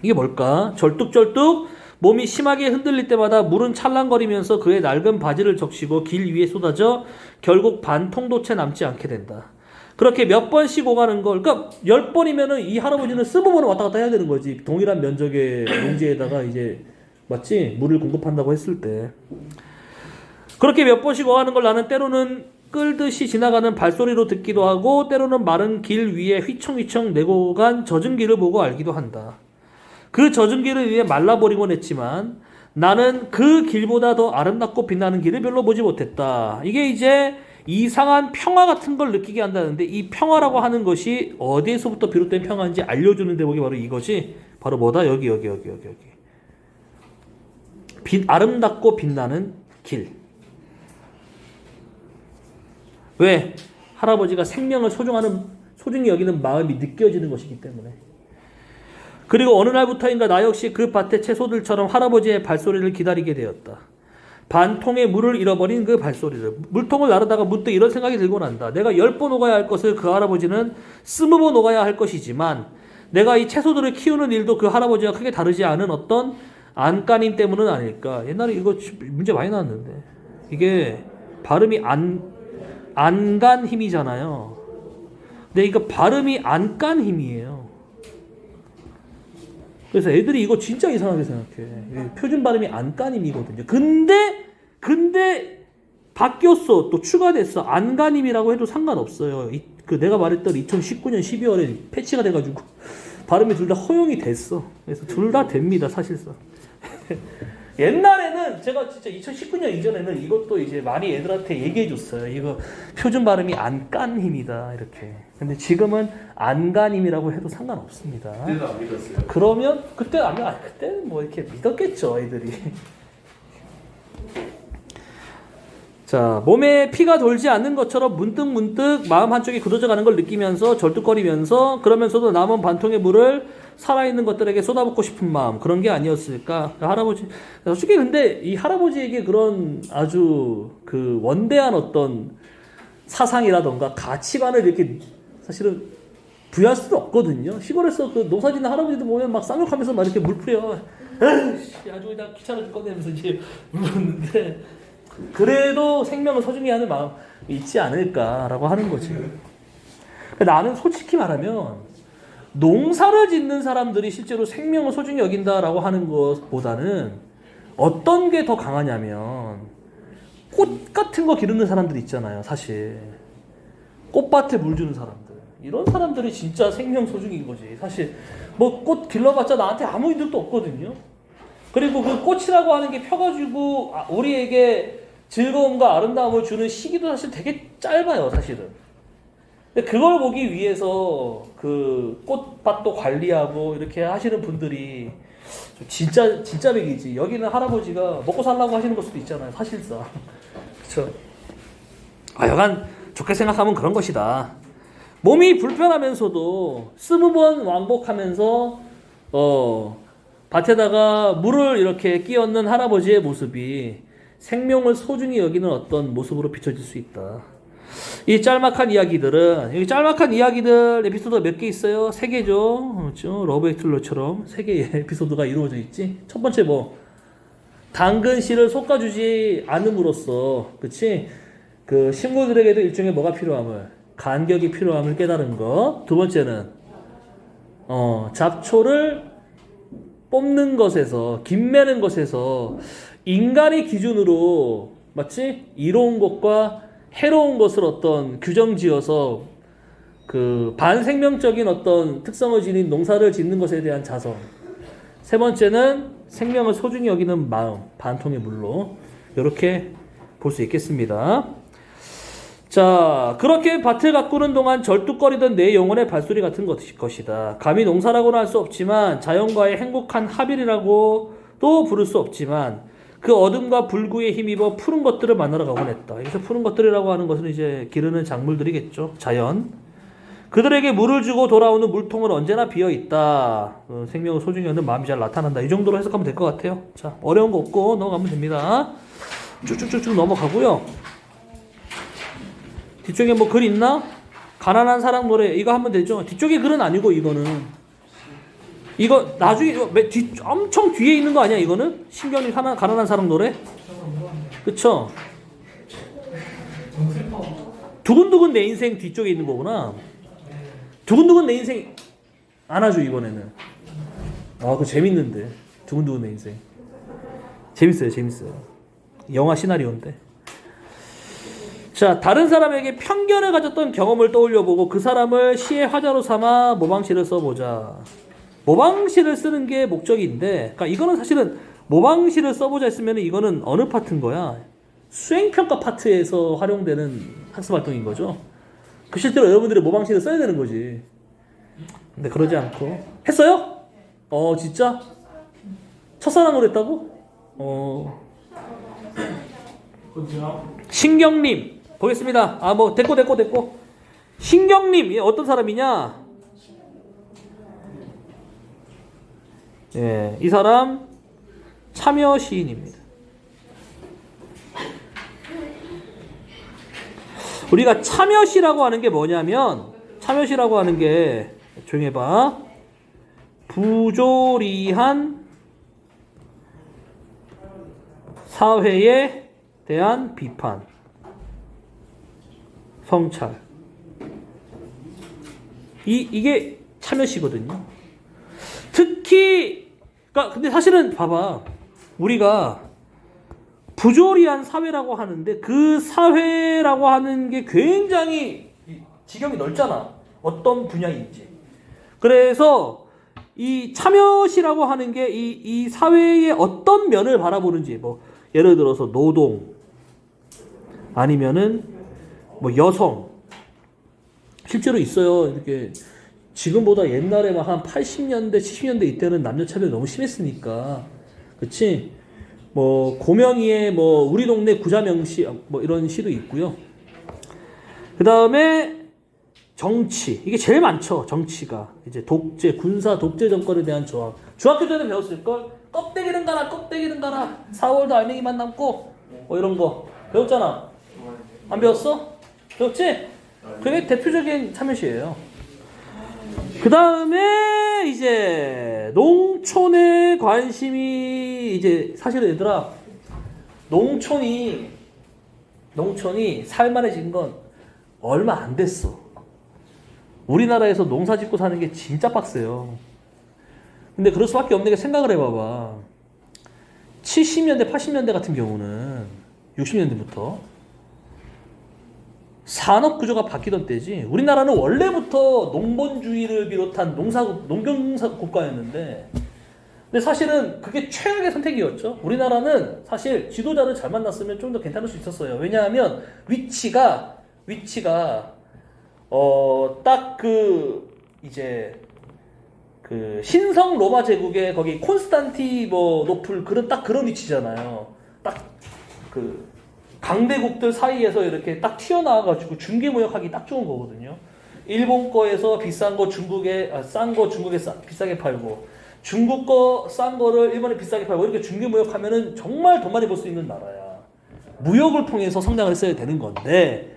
이게 뭘까? 절뚝절뚝 몸이 심하게 흔들릴 때마다 물은 찰랑거리면서 그의 낡은 바지를 적시고 길 위에 쏟아져 결국 반통도 채 남지 않게 된다. 그렇게 몇 번씩 오가는 걸, 그러니까 10번이면은 이 할아버지는 20번은 왔다 갔다 해야 되는 거지. 동일한 면적의 농지에다가 이제, 맞지? 물을 공급한다고 했을 때. 그렇게 몇 번씩 오가는 걸 나는 때로는 끌듯이 지나가는 발소리로 듣기도 하고, 때로는 마른 길 위에 휘청휘청 내고 간 젖은 길을 보고 알기도 한다. 그 젖은 길을 위해 말라버리곤 했지만 나는 그 길보다 더 아름답고 빛나는 길을 별로 보지 못했다. 이게 이제 이상한 평화 같은 걸 느끼게 한다는데, 이 평화라고 하는 것이 어디에서부터 비롯된 평화인지 알려주는 대목이 바로 이거지. 바로 뭐다? 여기. 아름답고 빛나는 길. 왜? 할아버지가 생명을 소중히 여기는 마음이 느껴지는 것이기 때문에. 그리고 어느 날부터인가 나 역시 그 밭의 채소들처럼 할아버지의 발소리를 기다리게 되었다. 반통의 물을 잃어버린 그 발소리를. 물통을 나르다가 문득 이런 생각이 들곤 한다. 내가 10번 오가야 할 것을 그 할아버지는 20번 오가야 할 것이지만 내가 이 채소들을 키우는 일도 그 할아버지와 크게 다르지 않은 어떤 안간힘 때문은 아닐까. 옛날에 이거 문제 많이 나왔는데, 이게 발음이 안간힘이잖아요. 근데 이거 발음이 안간힘이에요. 그래서 애들이 이거 진짜 이상하게 생각해. 표준 발음이 안간힘이거든요. 근데 바뀌었어. 또 추가됐어. 안간힘이라고 해도 상관없어요. 그 내가 말했던 2019년 12월에 패치가 돼가지고 발음이 둘 다 허용이 됐어. 그래서 둘 다 됩니다, 사실상. 옛날에는 제가 진짜 2019년 이전에는 이것도 이제 많이 애들한테 얘기해줬어요. 이거 표준 발음이 안간힘이다 이렇게. 근데 지금은 안간힘이라고 해도 상관없습니다. 그때도 안 믿었어요. 그러면 그때 아니면 그때는 뭐 이렇게 믿었겠죠, 애들이. 자, 몸에 피가 돌지 않는 것처럼 문득문득 마음 한쪽이 굳어져 가는 걸 느끼면서 절뚝거리면서 그러면서도 남은 반통의 물을 살아있는 것들에게 쏟아붓고 싶은 마음, 그런 게 아니었을까? 할아버지, 솔직히 근데 이 할아버지에게 그런 아주 그 원대한 어떤 사상이라던가 가치관을 이렇게 사실은 부여할 수도 없거든요. 시골에서 그 농사 짓는 할아버지들 보면 막 쌍욕하면서 막 이렇게 물 뿌려. 에이씨, 아주 그냥 귀찮아 죽겠네면서 이제 물 붓는데 그래도 생명을 소중히 하는 마음이 있지 않을까라고 하는 거지. 나는 솔직히 말하면 농사를 짓는 사람들이 실제로 생명을 소중히 여긴다라고 하는 것보다는 어떤 게 더 강하냐면 꽃 같은 거 기르는 사람들 있잖아요. 사실 꽃밭에 물 주는 사람들, 이런 사람들이 진짜 생명 소중인 거지. 사실 뭐 꽃 길러봤자 나한테 아무 이득도 없거든요. 그리고 그 꽃이라고 하는 게 펴가지고 우리에게 즐거움과 아름다움을 주는 시기도 사실 되게 짧아요, 사실은. 근데 그걸 보기 위해서 그 꽃밭도 관리하고 이렇게 하시는 분들이 진짜 백이지. 여기는 할아버지가 먹고 살라고 하시는 걸 수도 있잖아요, 사실상. 그쵸? 여간 좋게 생각하면 그런 것이다. 몸이 불편하면서도 20번 왕복하면서 밭에다가 물을 이렇게 끼얹는 할아버지의 모습이 생명을 소중히 여기는 어떤 모습으로 비춰질 수 있다. 이 짤막한 이야기들은, 여기 짤막한 이야기들 에피소드가 몇 개 있어요? 3개죠. 그렇죠? 러브 액툴러처럼 3개의 에피소드가 이루어져 있지. 첫 번째 뭐 당근 씨를 솎아주지 않음으로써, 그치? 그 식물들에게도 일종의 뭐가 필요함을, 간격이 필요함을 깨달은 것. 두 번째는 잡초를 뽑는 것에서, 김매는 것에서 인간의 기준으로, 맞지? 이로운 것과 해로운 것을 어떤 규정지어서 그 반생명적인 어떤 특성을 지닌 농사를 짓는 것에 대한 자성. 세 번째는 생명을 소중히 여기는 마음, 반통의 물로. 이렇게 볼 수 있겠습니다. 자, 그렇게 밭을 가꾸는 동안 절뚝거리던 내 영혼의 발소리 같은 것이다. 감히 농사라고는 할 수 없지만 자연과의 행복한 합일이라고도 부를 수 없지만 그 어둠과 불구에 힘입어 푸른 것들을 만나러 가곤 했다. 여기서 푸른 것들이라고 하는 것은 이제 기르는 작물들이겠죠. 자연. 그들에게 물을 주고 돌아오는 물통은 언제나 비어있다. 생명을 소중히 여는 마음이 잘 나타난다. 이 정도로 해석하면 될 것 같아요. 자, 어려운 거 없고 넘어가면 됩니다. 쭉쭉쭉쭉 넘어가고요. 뒤쪽에 뭐 글 있나? 가난한 사람 노래 이거 하면 되죠. 뒤쪽에 글은 아니고 이거는. 이거 나중에 엄청 뒤에 있는 거 아니야 이거는? 신경이 가난한 사람 노래? 그쵸? 두근두근 내 인생 뒤쪽에 있는 거구나. 두근두근 내 인생 안 하죠 이번에는. 그거 재밌는데. 두근두근 내 인생 재밌어요. 영화 시나리오인데. 자, 다른 사람에게 편견을 가졌던 경험을 떠올려보고 그 사람을 시의 화자로 삼아 모방시를 써보자. 모방시를 쓰는 게 목적인데, 그러니까 이거는 사실은 모방시를 써보자 했으면 이거는 어느 파트인 거야? 수행평가 파트에서 활용되는 학습활동인 거죠. 그 실제로 여러분들이 모방시를 써야 되는 거지. 근데 그러지 않고 했어요? 진짜? 첫사랑으로 했다고? 신경님 보겠습니다. 뭐 됐고. 신경님 어떤 사람이냐? 이 사람 참여 시인입니다. 우리가 참여시라고 하는 게 뭐냐면, 참여시라고 하는 게, 조용히 해봐. 부조리한 사회에 대한 비판, 성찰. 이게 참여시거든요. 특히, 그러니까 근데 사실은 봐봐. 우리가 부조리한 사회라고 하는데 그 사회라고 하는 게 굉장히 지경이 넓잖아. 어떤 분야인지. 그래서 이 참여시라고 하는 게 이 사회의 어떤 면을 바라보는지, 뭐 예를 들어서 노동 아니면은 뭐 여성, 실제로 있어요. 이렇게 지금보다 옛날에 막 한 80년대 70년대 이때는 남녀 차별이 너무 심했으니까, 그치? 뭐 고명희의 뭐 우리 동네 구자명시 뭐 이런 시도 있고요. 그 다음에 정치, 이게 제일 많죠. 정치가 이제 독재, 군사 독재 정권에 대한 저항. 중학교 때는 배웠을 걸. 껍데기는 가라, 껍데기는 가라. 4월도 알맹이만 남고 뭐 이런 거 배웠잖아. 안 배웠어? 배웠지? 그게 대표적인 참여시예요. 그 다음에 이제 농촌에 관심이, 이제 사실은 얘들아, 농촌이 살만해진 건 얼마 안 됐어. 우리나라에서 농사 짓고 사는 게 진짜 빡세요. 근데 그럴 수밖에 없는 게, 생각을 해봐봐. 70년대 80년대 같은 경우는 60년대부터 산업 구조가 바뀌던 때지. 우리나라는 원래부터 농본주의를 비롯한 농경사 국가였는데, 근데 사실은 그게 최악의 선택이었죠. 우리나라는 사실 지도자를 잘 만났으면 좀 더 괜찮을 수 있었어요. 왜냐하면 위치가 딱 이제 신성 로마 제국의 거기 콘스탄티노플 그런 위치잖아요. 딱 강대국들 사이에서 이렇게 딱 튀어나와가지고 중개 무역하기 딱 좋은 거거든요. 일본 거에서 비싼 거 싼 거 중국에 비싸게 팔고, 중국 거 싼 거를 일본에 비싸게 팔고, 이렇게 중개 무역하면은 정말 돈 많이 벌 수 있는 나라야. 무역을 통해서 성장을 했어야 되는 건데,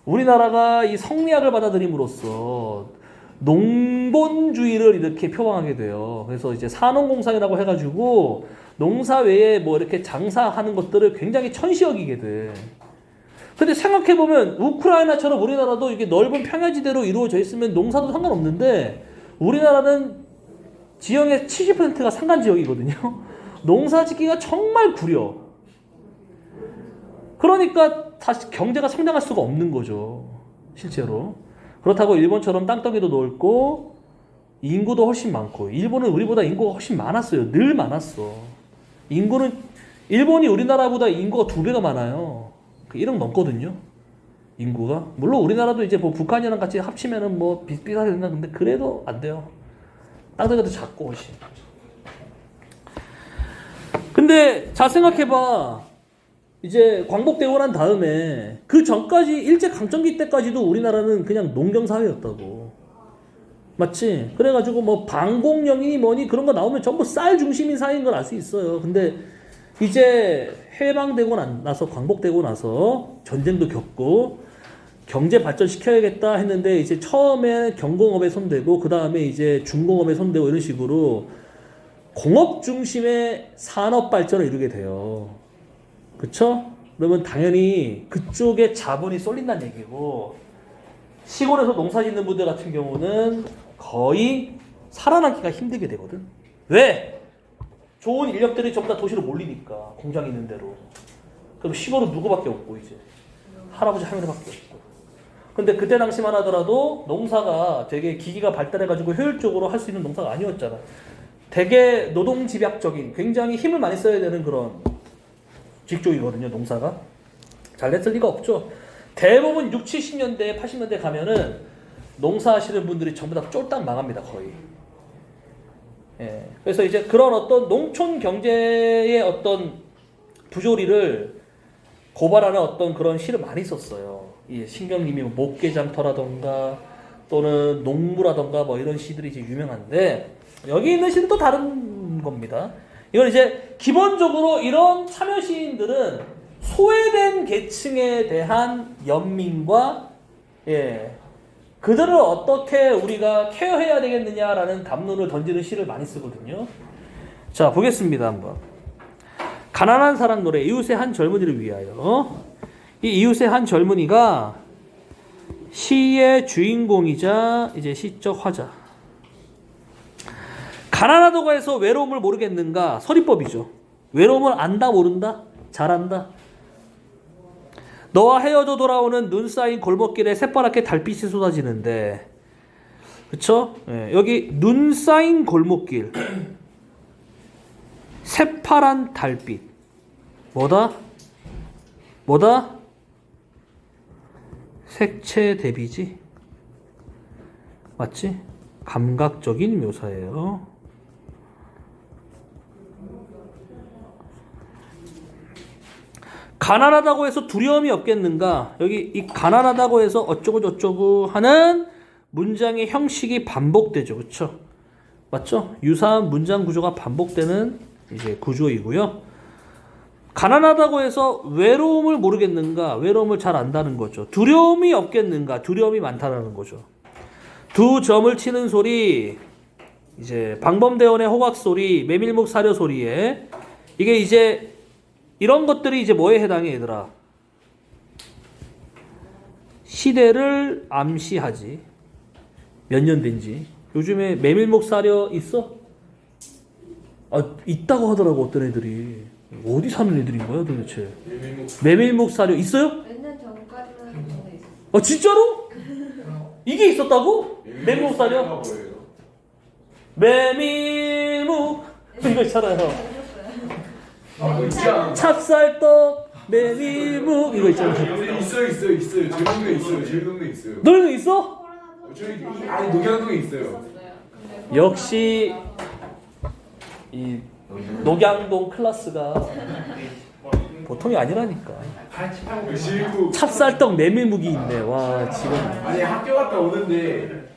우리나라가 이 성리학을 받아들임으로써 농본주의를 이렇게 표방하게 돼요. 그래서 이제 산업공상이라고 해가지고 농사 외에 뭐 이렇게 장사하는 것들을 굉장히 천시 여기게 돼. 근데 생각해보면 우크라이나처럼 우리나라도 이게 넓은 평야지대로 이루어져 있으면 농사도 상관없는데, 우리나라는 지형의 70%가 산간지역이거든요. 농사 짓기가 정말 구려. 그러니까 다시 경제가 성장할 수가 없는 거죠, 실제로. 그렇다고 일본처럼 땅덩이도 넓고 인구도 훨씬 많고, 일본은 우리보다 인구가 훨씬 많았어요. 늘 많았어. 일본이 우리나라보다 인구가 2배가 많아요. 1억 넘거든요, 인구가. 물론 우리나라도 이제 뭐 북한이랑 같이 합치면은 뭐 비슷비슷하게 된다. 근데 그래도 안 돼요. 땅덩이도 작고 훨씬. 근데 잘 생각해봐. 이제 광복되고 난 다음에 그 전까지 일제강점기 때까지도 우리나라는 그냥 농경사회였다고. 맞지? 그래가지고 뭐 방공령이니 뭐니 그런 거 나오면 전부 쌀 중심인 사회인 걸 알 수 있어요. 근데 이제 해방되고 나서, 광복되고 나서 전쟁도 겪고 경제 발전시켜야겠다 했는데, 이제 처음에 경공업에 손대고 그 다음에 이제 중공업에 손대고 이런 식으로 공업 중심의 산업 발전을 이루게 돼요. 그쵸? 그러면 당연히 그쪽에 자본이 쏠린다는 얘기고, 시골에서 농사 짓는 분들 같은 경우는 거의 살아남기가 힘들게 되거든. 왜? 좋은 인력들이 전부 다 도시로 몰리니까, 공장 있는 대로. 그럼 시골은 누구밖에 없고, 이제 할아버지 할머니밖에 없고. 근데 그때 당시만 하더라도 농사가 되게 기기가 발달해가지고 효율적으로 할 수 있는 농사가 아니었잖아. 되게 노동집약적인, 굉장히 힘을 많이 써야 되는 그런 직종이거든요, 농사가. 잘 됐을 리가 없죠. 대부분 60, 70년대, 80년대 가면은 농사 하시는 분들이 전부 다 쫄딱 망합니다, 거의. 예. 그래서 이제 그런 어떤 농촌 경제의 어떤 부조리를 고발하는 어떤 그런 시를 많이 썼어요. 이 신경님이 목계장터라던가 또는 농무라던가 뭐 이런 시들이 이제 유명한데, 여기 있는 시는 또 다른 겁니다. 이건 이제 기본적으로 이런 참여 시인들은 소외된 계층에 대한 연민과, 그들을 어떻게 우리가 케어해야 되겠느냐라는 담론을 던지는 시를 많이 쓰거든요. 자, 보겠습니다, 한번. 가난한 사랑 노래, 이웃의 한 젊은이를 위하여. 이 이웃의 한 젊은이가 시의 주인공이자 이제 시적 화자. 가난하다고 해서 외로움을 모르겠는가? 서리법이죠. 외로움을 안다, 모른다? 잘한다. 너와 헤어져 돌아오는 눈 쌓인 골목길에 새파랗게 달빛이 쏟아지는데, 그쵸? 예, 여기 눈 쌓인 골목길, 새파란 달빛, 뭐다? 뭐다? 색채 대비지? 맞지? 감각적인 묘사예요. 가난하다고 해서 두려움이 없겠는가? 여기 이 가난하다고 해서 어쩌고 저쩌고 하는 문장의 형식이 반복되죠. 그렇죠? 맞죠? 유사한 문장 구조가 반복되는 이제 구조이고요. 가난하다고 해서 외로움을 모르겠는가? 외로움을 잘 안다는 거죠. 두려움이 없겠는가? 두려움이 많다는 거죠. 두 점을 치는 소리, 이제 방범대원의 호각 소리, 메밀묵 사료 소리에 이게 이제 이런 것들이 이제 뭐에 해당해 얘들아? 시대를 암시하지. 몇 년 된지. 요즘에 메밀묵 사료 있어? 있다고 하더라고 어떤 애들이. 어디 사는 애들인 거야 도대체? 메밀묵 사료 있어요? 몇 년 전까지는 있었어요. 진짜로? 이게 있었다고? 메밀묵 사료? 메밀묵 이거 있잖아요. 찹쌀떡 메밀묵 이거 있잖아요. 있어요. 저희 동네 있어요. 너네 있어? 아니 녹양동에 있어요. 역시 이 녹양동 클래스가 보통이 아니라니까. 찹쌀떡 메밀묵이 있네. 와 지금 아니 학교 갔다 오는데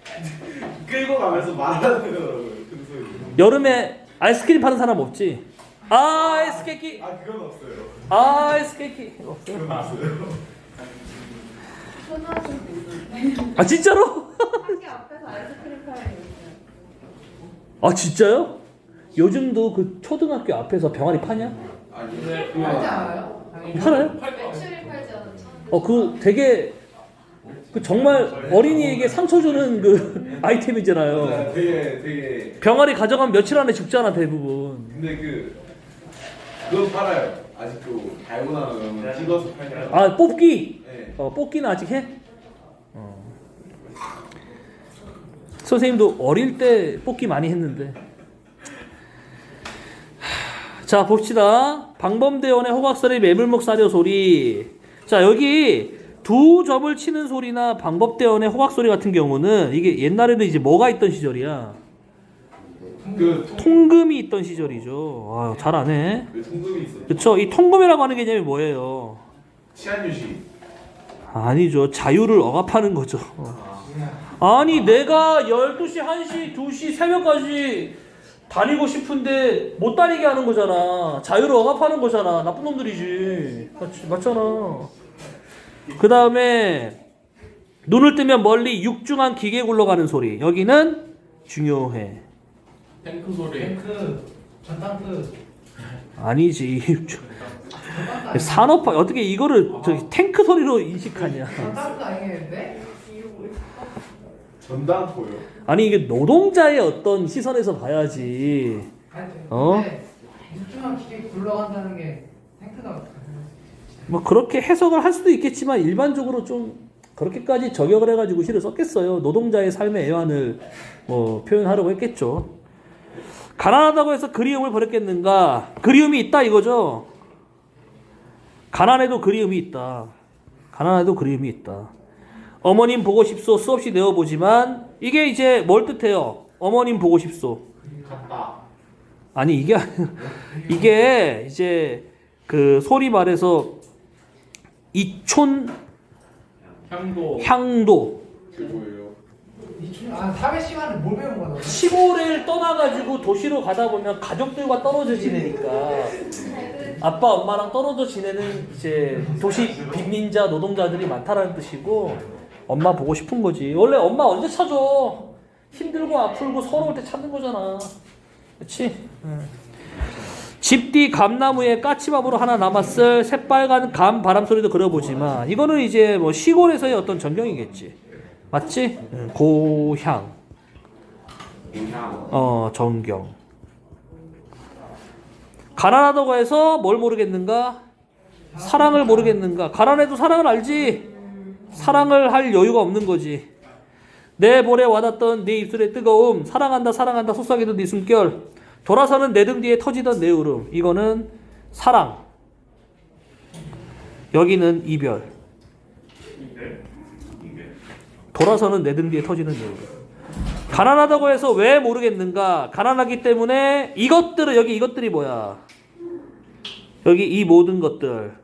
끌고 가면서 말하더라고요. 여름에 아이스크림 파는 사람 없지? 아이스케이크. 그건 없어요. 아이스케이크 없어요. 초등학생도 있었는데 진짜로? 학교 앞에서 아이스크림 파는 게 있어요. 진짜요? 요즘도 그 초등학교 앞에서 병아리 파냐? 아니 팔지 않아요? 팔아요? 매출이 팔지 않았죠. 그 되게 그 정말 어린이에게 상처 주는 그 아이템이잖아요. 되게 병아리 가져가면 며칠 안에 죽잖아 대부분. 근데 그건 팔아요. 아직도 달고나 그러면 찍어서 팔아요. 뽑기. 네. 뽑기는 아직 해? 선생님도 어릴 때 뽑기 많이 했는데. 자 봅시다. 방범대원의 호각소리, 메밀묵 사료 소리. 자 여기 두 점을 치는 소리나 방법대원의 호각소리 같은 경우는 이게 옛날에는 이제 뭐가 있던 시절이야? 통금이 있던 시절이죠. 잘하네. 통금이 있어요. 그쵸? 이 통금이라고 하는 개념이 뭐예요? 치안 유지. 아니죠. 자유를 억압하는 거죠. 아니 내가 12시, 1시, 2시, 새벽까지 다니고 싶은데 못 다니게 하는 거잖아. 자유를 억압하는 거잖아. 나쁜 놈들이지. 맞잖아. 그 다음에 눈을 뜨면 멀리 육중한 기계 굴러가는 소리. 여기는 중요해. 탱크 소리. 전탄크. 아니지. 산업화 어떻게 이거를 탱크 소리로 인식하냐. 전탄크 아니겠는데? 전당포요. 아니 이게 노동자의 어떤 시선에서 봐야지. 육중한 기계 굴러간다는 게 탱크가 뭐 그렇게 해석을 할 수도 있겠지만 일반적으로 좀 그렇게까지 저격을 해가지고 시를 썼겠어요. 노동자의 삶의 애환을 뭐 표현하려고 했겠죠. 가난하다고 해서 그리움을 버렸겠는가? 그리움이 있다 이거죠. 가난해도 그리움이 있다. 가난해도 그리움이 있다. 어머님 보고 싶소 수없이 내어보지만 이게 이제 뭘 뜻해요? 어머님 보고 싶소. 같다. 아니 이게 이제 그 소리 말해서 이촌 향도 그게 뭐예요? 사회 시간을 뭘 배운 거야? 시골을 떠나가지고 도시로 가다 보면 가족들과 떨어져 지내니까 아빠 엄마랑 떨어져 지내는 이제 도시 빈민자 노동자들이 많다라는 뜻이고 엄마 보고 싶은 거지. 원래 엄마 언제 찾아? 힘들고 아프고 서러울 때 찾는 거잖아. 그렇지? 집 뒤 감나무에 까치밥으로 하나 남았을 새빨간 감 바람 소리도 그려보지만 이거는 이제 뭐 시골에서의 어떤 전경이겠지. 맞지? 고향. 전경. 가난하다고 해서 뭘 모르겠는가? 사랑을 모르겠는가? 가난해도 사랑을 알지. 사랑을 할 여유가 없는 거지. 내 볼에 와닿던 네 입술의 뜨거움, 사랑한다 사랑한다 속삭이던 네 숨결, 돌아서는 내 등 뒤에 터지던 내 울음. 이거는 사랑. 여기는 이별. 돌아서는 내 등 뒤에 터지는 내 울음. 가난하다고 해서 왜 모르겠는가? 가난하기 때문에 이것들은, 여기 이것들이 뭐야? 여기 이 모든 것들,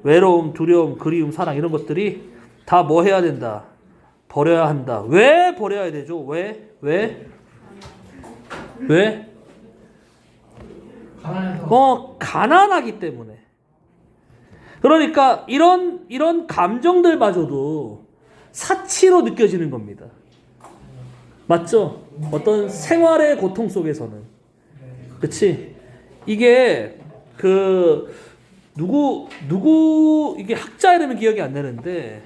외로움, 두려움, 그리움, 사랑, 이런 것들이 다 뭐 해야 된다? 버려야 한다. 왜 버려야 되죠? 왜? 가난해서. 가난하기 때문에. 그러니까 이런 감정들마저도 사치로 느껴지는 겁니다. 맞죠? 어떤 생활의 고통 속에서는. 그치? 이게 누구 이게 학자 이름은 기억이 안 나는데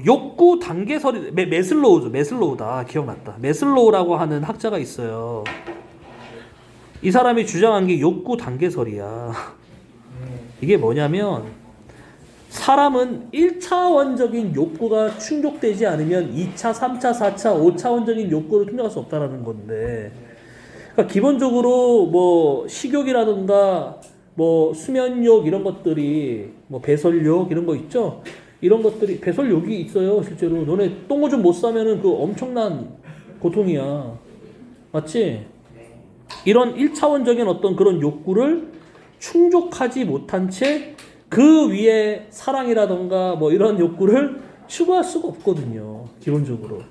욕구 단계설이 메슬로우다. 기억났다. 메슬로우라고 하는 학자가 있어요. 이 사람이 주장한 게 욕구 단계설이야. 이게 뭐냐면 사람은 1차원적인 욕구가 충족되지 않으면 2차, 3차, 4차, 5차원적인 욕구를 충족할 수 없다라는 건데, 그러니까 기본적으로 뭐 식욕이라든가 뭐 수면욕 이런 것들이, 뭐 배설욕 이런 거 있죠. 이런 것들이, 배설욕이 있어요 실제로. 너네 똥오줌 못 싸면은 그 엄청난 고통이야. 맞지? 이런 1차원적인 어떤 그런 욕구를 충족하지 못한 채 그 위에 사랑이라던가 뭐 이런 욕구를 추구할 수가 없거든요, 기본적으로.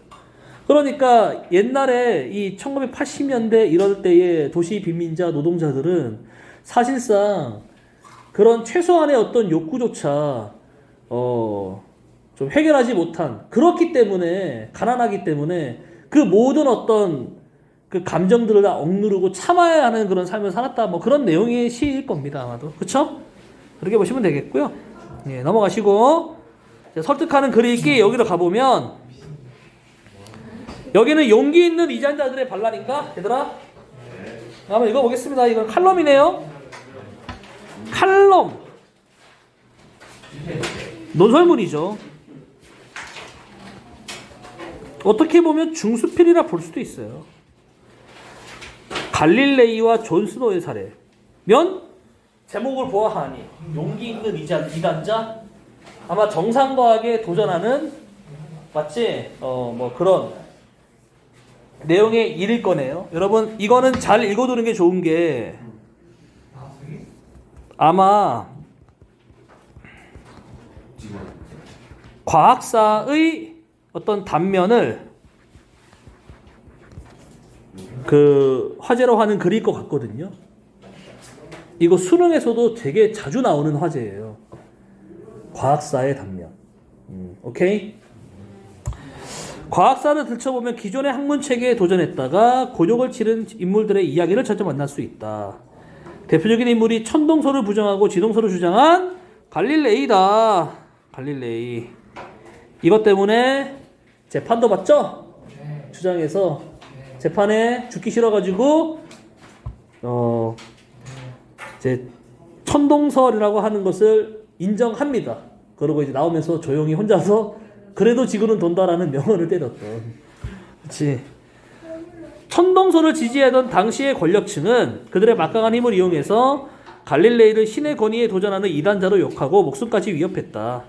그러니까 옛날에 이 1980년대 이럴 때의 도시 빈민자 노동자들은 사실상 그런 최소한의 어떤 욕구조차 좀 해결하지 못한, 그렇기 때문에, 가난하기 때문에 그 모든 어떤 그 감정들을 다 억누르고 참아야 하는 그런 삶을 살았다, 뭐 그런 내용의 시일 겁니다, 아마도. 그쵸? 그렇게 보시면 되겠고요. 예, 넘어가시고, 설득하는 글 읽기 여기로 가보면, 여기는 용기 있는 이단자들의 반란인가? 얘들아? 한번 읽어보겠습니다. 이건 칼럼이네요. 칼럼. 논설문이죠. 어떻게 보면 중수필이라 볼 수도 있어요. 갈릴레이와 존 스노의 사례면 제목을 보아하니 용기 있는 이단자, 아마 정상과학에 도전하는, 맞지? 뭐 그런 내용의 일일 거네요. 여러분 이거는 잘 읽어두는 게 좋은 게, 아마 과학사의 어떤 단면을 화제로 하는 글일 것 같거든요. 이거 수능에서도 되게 자주 나오는 화제예요. 과학사의 단면. 오케이? 과학사를 들춰보면 기존의 학문체계에 도전했다가 곤욕을 치른 인물들의 이야기를 전혀 만날 수 있다. 대표적인 인물이 천동설을 부정하고 지동설을 주장한 갈릴레이다. 갈릴레이. 이것 때문에 재판도 받죠? 주장해서 재판에 죽기 싫어가지고 이제 천동설이라고 하는 것을 인정합니다. 그러고 이제 나오면서 조용히 혼자서 그래도 지구는 돈다라는 명언을 때렸던. 그렇지. 천동설을 지지하던 당시의 권력층은 그들의 막강한 힘을 이용해서 갈릴레이를 신의 권위에 도전하는 이단자로 욕하고 목숨까지 위협했다.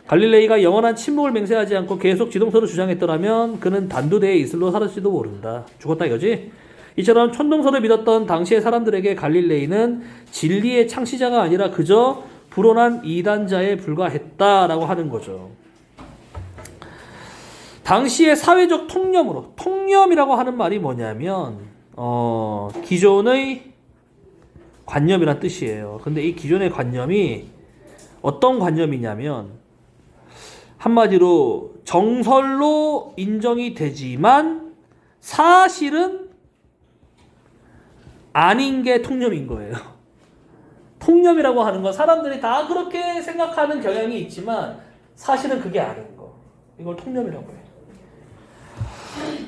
갈릴레이가 영원한 침묵을 맹세하지 않고 계속 지동설을 주장했더라면 그는 단두대의 이슬로 살았을지도 모른다. 죽었다 이거지? 이처럼 천동설을 믿었던 당시의 사람들에게 갈릴레이는 진리의 창시자가 아니라 그저 불온한 이단자에 불과했다라고 하는 거죠. 당시의 사회적 통념으로, 통념이라고 하는 말이 뭐냐면 기존의 관념이란 뜻이에요. 근데 이 기존의 관념이 어떤 관념이냐면 한마디로 정설로 인정이 되지만 사실은 아닌 게 통념인 거예요. 통념이라고 하는 건 사람들이 다 그렇게 생각하는 경향이 있지만 사실은 그게 아닌 거. 이걸 통념이라고 해요.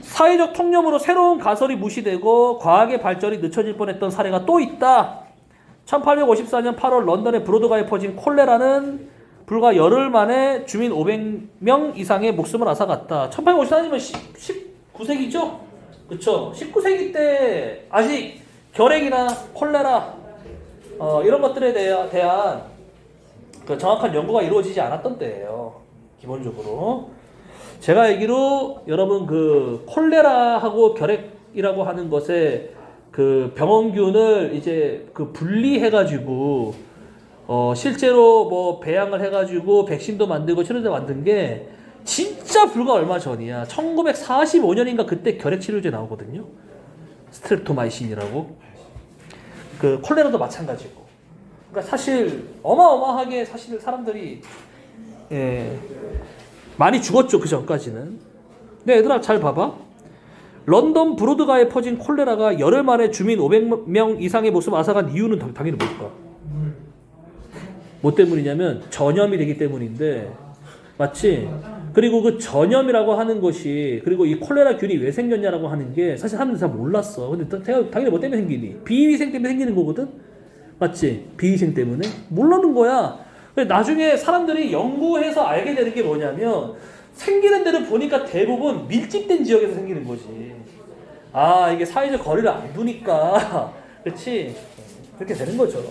사회적 통념으로 새로운 가설이 무시되고 과학의 발전이 늦춰질 뻔했던 사례가 또 있다. 1854년 8월 런던의 브로드가에 퍼진 콜레라는 불과 열흘 만에 주민 500명 이상의 목숨을 앗아갔다. 1854년이면 19세기죠? 그쵸? 19세기 때 아직 결핵이나 콜레라 이런 것들에 대한 그 정확한 연구가 이루어지지 않았던 때예요. 기본적으로. 제가 알기로 여러분 그 콜레라하고 결핵이라고 하는 것에 그 병원균을 이제 그 분리해가지고 실제로 뭐 배양을 해가지고 백신도 만들고 치료제 만든 게 진짜 불과 얼마 전이야. 1945년인가 그때 결핵 치료제 나오거든요. 스트랩토마이신이라고. 그 콜레라도 마찬가지고. 그러니까 사실 어마어마하게 사실 사람들이 많이 죽었죠. 그 전까지는. 근데 얘들아 잘 봐봐. 런던 브로드가에 퍼진 콜레라가 열흘 만에 주민 500명 이상의 목숨을 앗아간 이유는 당연히 뭘까? 뭐 때문이냐면 전염이 되기 때문인데, 맞지? 그리고 그 전염이라고 하는 것이, 그리고 이 콜레라 균이 왜 생겼냐라고 하는 게 사실 사람들이 잘 몰랐어. 근데 당연히 뭐 때문에 생기니? 비위생 때문에 생기는 거거든? 맞지? 비위생 때문에? 모르는 거야. 근데 나중에 사람들이 연구해서 알게 되는 게 뭐냐면 생기는 데를 보니까 대부분 밀집된 지역에서 생기는 거지. 아, 이게 사회적 거리를 안 두니까 그렇지? 그렇게 되는 거죠.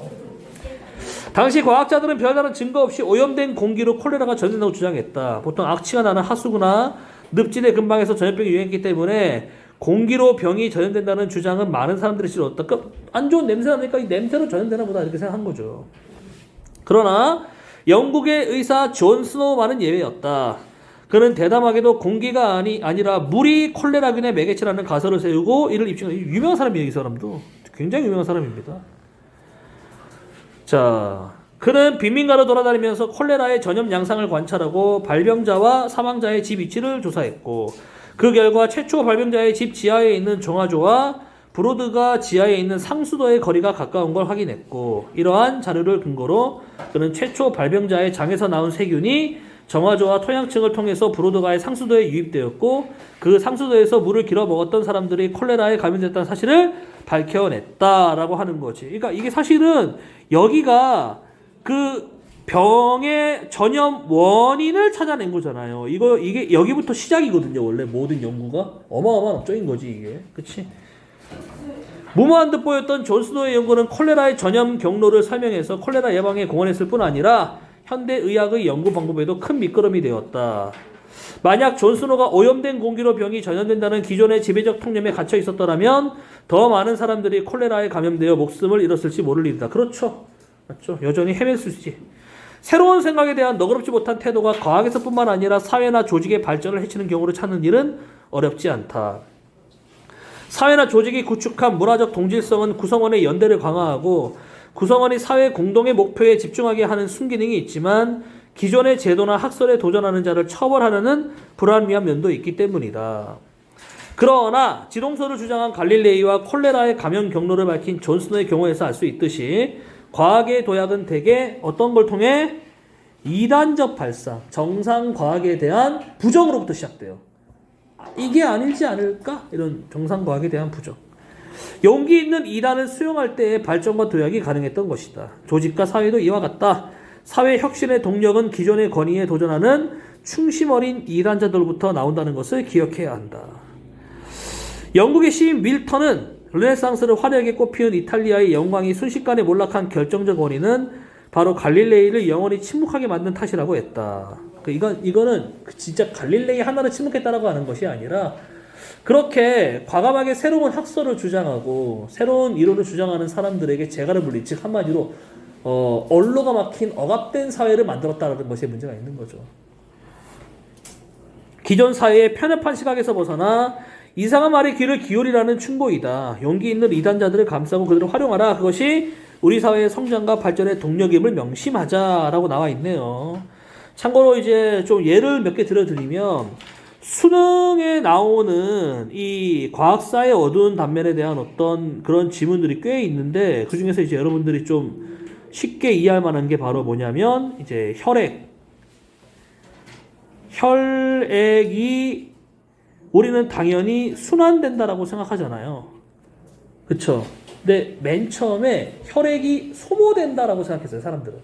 당시 과학자들은 별다른 증거 없이 오염된 공기로 콜레라가 전염된다고 주장했다. 보통 악취가 나는 하수구나 늪지대 근방에서 전염병이 유행했기 때문에 공기로 병이 전염된다는 주장은 많은 사람들이 싫었다. 그러니까 안 좋은 냄새 나니까 이 냄새로 전염되나 보다 이렇게 생각한 거죠. 그러나 영국의 의사 존 스노우만은 예외였다. 그는 대담하게도 공기가 아니라 물이 콜레라균의 매개체라는 가설을 세우고 이를 입증한 유명한 사람이에요. 이 사람도 굉장히 유명한 사람입니다. 자, 그는 빈민가로 돌아다니면서 콜레라의 전염 양상을 관찰하고 발병자와 사망자의 집 위치를 조사했고 그 결과 최초 발병자의 집 지하에 있는 정화조와 브로드가 지하에 있는 상수도의 거리가 가까운 걸 확인했고 이러한 자료를 근거로 그는 최초 발병자의 장에서 나온 세균이 정화조와 토양층을 통해서 브로드가의 상수도에 유입되었고 그 상수도에서 물을 길어 먹었던 사람들이 콜레라에 감염됐다는 사실을 밝혀냈다라고 하는 거지. 그러니까 이게 사실은 여기가 그 병의 전염 원인을 찾아낸 거잖아요. 이게 여기부터 시작이거든요. 원래 모든 연구가 어마어마한 업적인 거지 이게. 그치? 무모한 듯 보였던 존 스노우의 연구는 콜레라의 전염 경로를 설명해서 콜레라 예방에 공헌했을 뿐 아니라 현대 의학의 연구 방법에도 큰 미끄럼이 되었다. 만약 존 스노우가 오염된 공기로 병이 전염된다는 기존의 지배적 통념에 갇혀 있었더라면 더 많은 사람들이 콜레라에 감염되어 목숨을 잃었을지 모를 일이다. 그렇죠. 맞죠. 여전히 헤맬 수 있지. 새로운 생각에 대한 너그럽지 못한 태도가 과학에서뿐만 아니라 사회나 조직의 발전을 해치는 경우를 찾는 일은 어렵지 않다. 사회나 조직이 구축한 문화적 동질성은 구성원의 연대를 강화하고 구성원이 사회 공동의 목표에 집중하게 하는 순기능이 있지만 기존의 제도나 학설에 도전하는 자를 처벌하려는 불합리한 면도 있기 때문이다. 그러나 지동설을 주장한 갈릴레이와 콜레라의 감염 경로를 밝힌 존 스노우의 경우에서 알 수 있듯이 과학의 도약은 대개 어떤 걸 통해 이단적 발상, 정상 과학에 대한 부정으로부터 시작돼요. 이게 아니지 않을까? 이런 정상 과학에 대한 부정. 용기 있는 이단을 수용할 때의 발전과 도약이 가능했던 것이다. 조직과 사회도 이와 같다. 사회 혁신의 동력은 기존의 권위에 도전하는 충심 어린 이단자들부터 나온다는 것을 기억해야 한다. 영국의 시인 밀턴은 르네상스를 화려하게 꽃피운 이탈리아의 영광이 순식간에 몰락한 결정적 원인은 바로 갈릴레이를 영원히 침묵하게 만든 탓이라고 했다. 이거는 진짜 갈릴레이 하나를 침묵했다라고 하는 것이 아니라 그렇게 과감하게 새로운 학설을 주장하고 새로운 이론을 주장하는 사람들에게 재갈을 물린, 즉 한마디로 언로가 막힌 억압된 사회를 만들었다는 것에 문제가 있는 거죠. 기존 사회의 편협한 시각에서 벗어나 이상한 말에 귀를 기울이라는 충고이다. 용기 있는 이단자들을 감싸고 그들을 활용하라. 그것이 우리 사회의 성장과 발전의 동력임을 명심하자라고 나와 있네요. 참고로 이제 좀 예를 몇 개 들어드리면 수능에 나오는 이 과학사의 어두운 단면에 대한 어떤 그런 지문들이 꽤 있는데 그 중에서 이제 여러분들이 좀 쉽게 이해할 만한 게 바로 뭐냐면 이제 혈액이 우리는 당연히 순환된다라고 생각하잖아요. 그쵸? 근데 맨 처음에 혈액이 소모된다라고 생각했어요, 사람들은.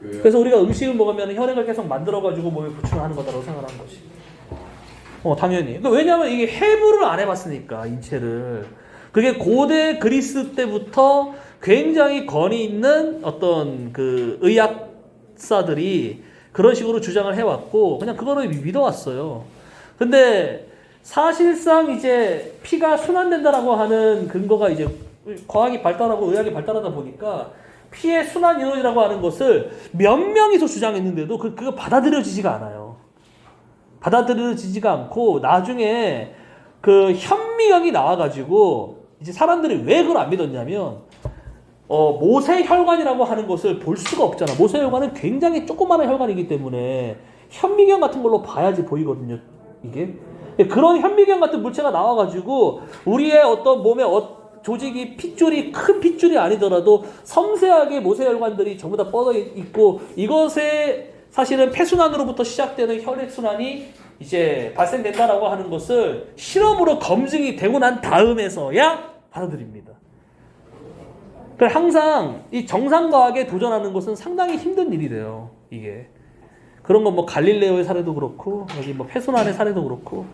왜요? 그래서 우리가 음식을 먹으면 혈액을 계속 만들어가지고 몸에 보충하는 거다라고 생각하는 거지. 당연히. 그러니까 왜냐하면 이게 해부를 안 해봤으니까, 인체를. 그게 고대 그리스 때부터 굉장히 권위 있는 어떤 그 의학사들이 그런 식으로 주장을 해왔고, 그냥 그거를 믿어왔어요. 근데 사실상 이제 피가 순환된다라고 하는 근거가 이제 과학이 발달하고 의학이 발달하다 보니까 피의 순환 이론이라고 하는 것을 몇 명이서 주장했는데도 그거 받아들여지지가 않아요. 받아들여지지가 않고 나중에 그 현미경이 나와가지고 이제 사람들이 왜 그걸 안 믿었냐면 모세혈관이라고 하는 것을 볼 수가 없잖아. 모세혈관은 굉장히 조그마한 혈관이기 때문에 현미경 같은 걸로 봐야지 보이거든요. 이게 그런 현미경 같은 물체가 나와가지고 우리의 어떤 몸의 조직이 핏줄이 큰 핏줄이 아니더라도 섬세하게 모세혈관들이 전부 다 뻗어 있고 이것에 사실은 폐순환으로부터 시작되는 혈액순환이 이제 발생된다라고 하는 것을 실험으로 검증이 되고 난 다음에서야 받아들입니다. 그래서 항상 이 정상과학에 도전하는 것은 상당히 힘든 일이 돼요. 이게 그런 건 뭐 갈릴레오의 사례도 그렇고 여기 뭐 폐순환의 사례도 그렇고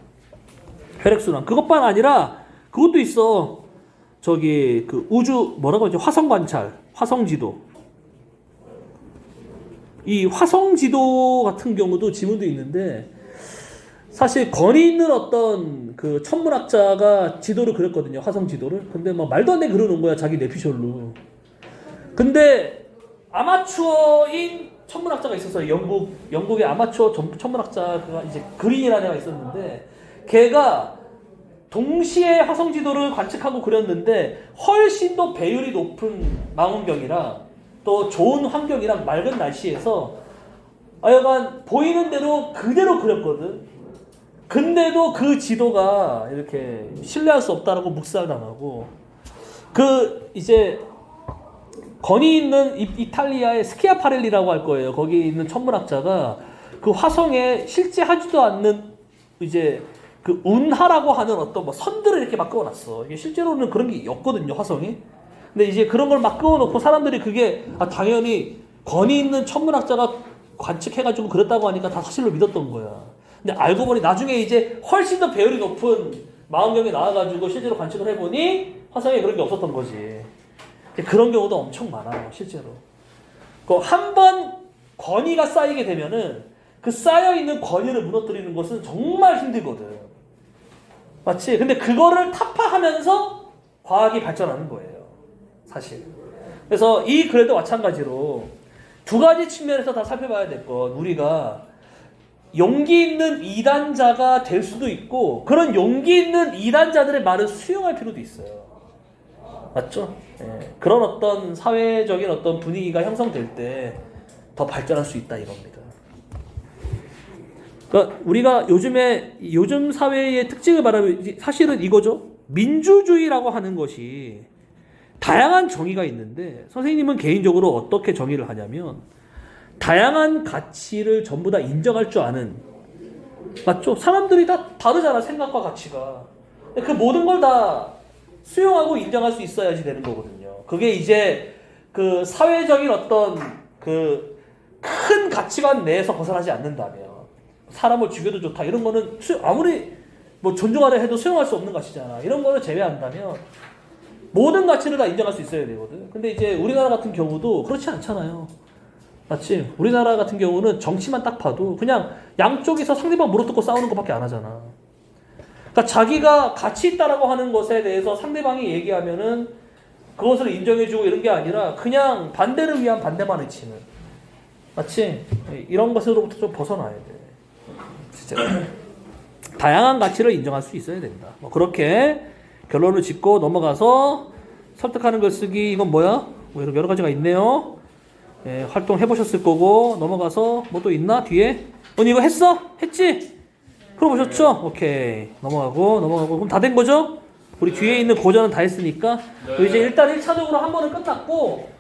혈액순환 그것뿐 아니라 그것도 있어. 저기 그 우주 뭐라고 하죠? 화성 관찰, 화성 지도. 이 화성 지도 같은 경우도 지문도 있는데 사실 권위 있는 어떤 그 천문학자가 지도를 그렸거든요. 화성 지도를. 근데 막 말도 안 되게 그려놓은 거야. 자기 뇌피셜로. 근데 아마추어인 천문학자가 있었어요. 영국의 아마추어 천문학자가 이제 그린이라는 애가 있었는데 걔가 동시에 화성 지도를 관측하고 그렸는데 훨씬 더 배율이 높은 망원경이랑 또 좋은 환경이랑 맑은 날씨에서 하여간 보이는 대로 그대로 그렸거든. 근데도 그 지도가 이렇게 신뢰할 수 없다라고 묵살당하고 그 이제 권위 있는 이탈리아의 스키아파렐리라고 할 거예요. 거기 있는 천문학자가 그 화성에 실제 하지도 않는 이제 그 운하라고 하는 어떤 뭐 선들을 이렇게 막 그어놨어. 이게 실제로는 그런 게 없거든요, 화성이. 근데 이제 그런 걸 막 그어놓고 사람들이 그게 당연히 권위 있는 천문학자가 관측해가지고 그랬다고 하니까 다 사실로 믿었던 거야. 근데 알고 보니 나중에 이제 훨씬 더 배율이 높은 망원경이 나와가지고 실제로 관측을 해보니 화성에 그런 게 없었던 거지. 그런 경우도 엄청 많아요, 실제로. 한 번 권위가 쌓이게 되면은 그 쌓여있는 권위를 무너뜨리는 것은 정말 힘들거든. 맞지? 근데 그거를 타파하면서 과학이 발전하는 거예요. 사실. 그래서 이 글에도 마찬가지로 두 가지 측면에서 다 살펴봐야 될 것. 우리가 용기 있는 이단자가 될 수도 있고 그런 용기 있는 이단자들의 말을 수용할 필요도 있어요. 맞죠? 예. 그런 어떤 사회적인 어떤 분위기가 형성될 때 더 발전할 수 있다 이겁니다. 그러니까 우리가 요즘 사회의 특징을 말하면 사실은 이거죠. 민주주의라고 하는 것이 다양한 정의가 있는데 선생님은 개인적으로 어떻게 정의를 하냐면 다양한 가치를 전부 다 인정할 줄 아는 맞죠? 사람들이 다 다르잖아 생각과 가치가. 그 모든 걸 다 수용하고 인정할 수 있어야지 되는 거거든요. 그게 이제 그 사회적인 어떤 그 큰 가치관 내에서 벗어나지 않는다면 사람을 죽여도 좋다 이런 거는 아무리 뭐 존중하려 해도 수용할 수 없는 가치잖아. 이런 거를 제외한다면 모든 가치를 다 인정할 수 있어야 되거든. 근데 이제 우리나라 같은 경우도 그렇지 않잖아요. 맞지? 우리나라 같은 경우는 정치만 딱 봐도 그냥 양쪽에서 상대방 물어뜯고 싸우는 것밖에 안 하잖아. 그러니까 자기가 가치 있다라고 하는 것에 대해서 상대방이 얘기하면은 그것을 인정해주고 이런 게 아니라 그냥 반대를 위한 반대만 외치는. 맞지? 이런 것으로부터 좀 벗어나야 돼. 진짜. 다양한 가치를 인정할 수 있어야 된다. 뭐 그렇게 결론을 짓고 넘어가서 설득하는 글쓰기 이건 뭐야? 뭐 이런 여러 가지가 있네요. 예, 활동해보셨을 거고 넘어가서 뭐 또 있나 뒤에? 언니 이거 했어? 했지? 풀어보셨죠? 오케이 넘어가고 그럼 다 된 거죠? 우리 뒤에 있는 고전은 다 했으니까 이제 일단 1차적으로 한 번은 끝났고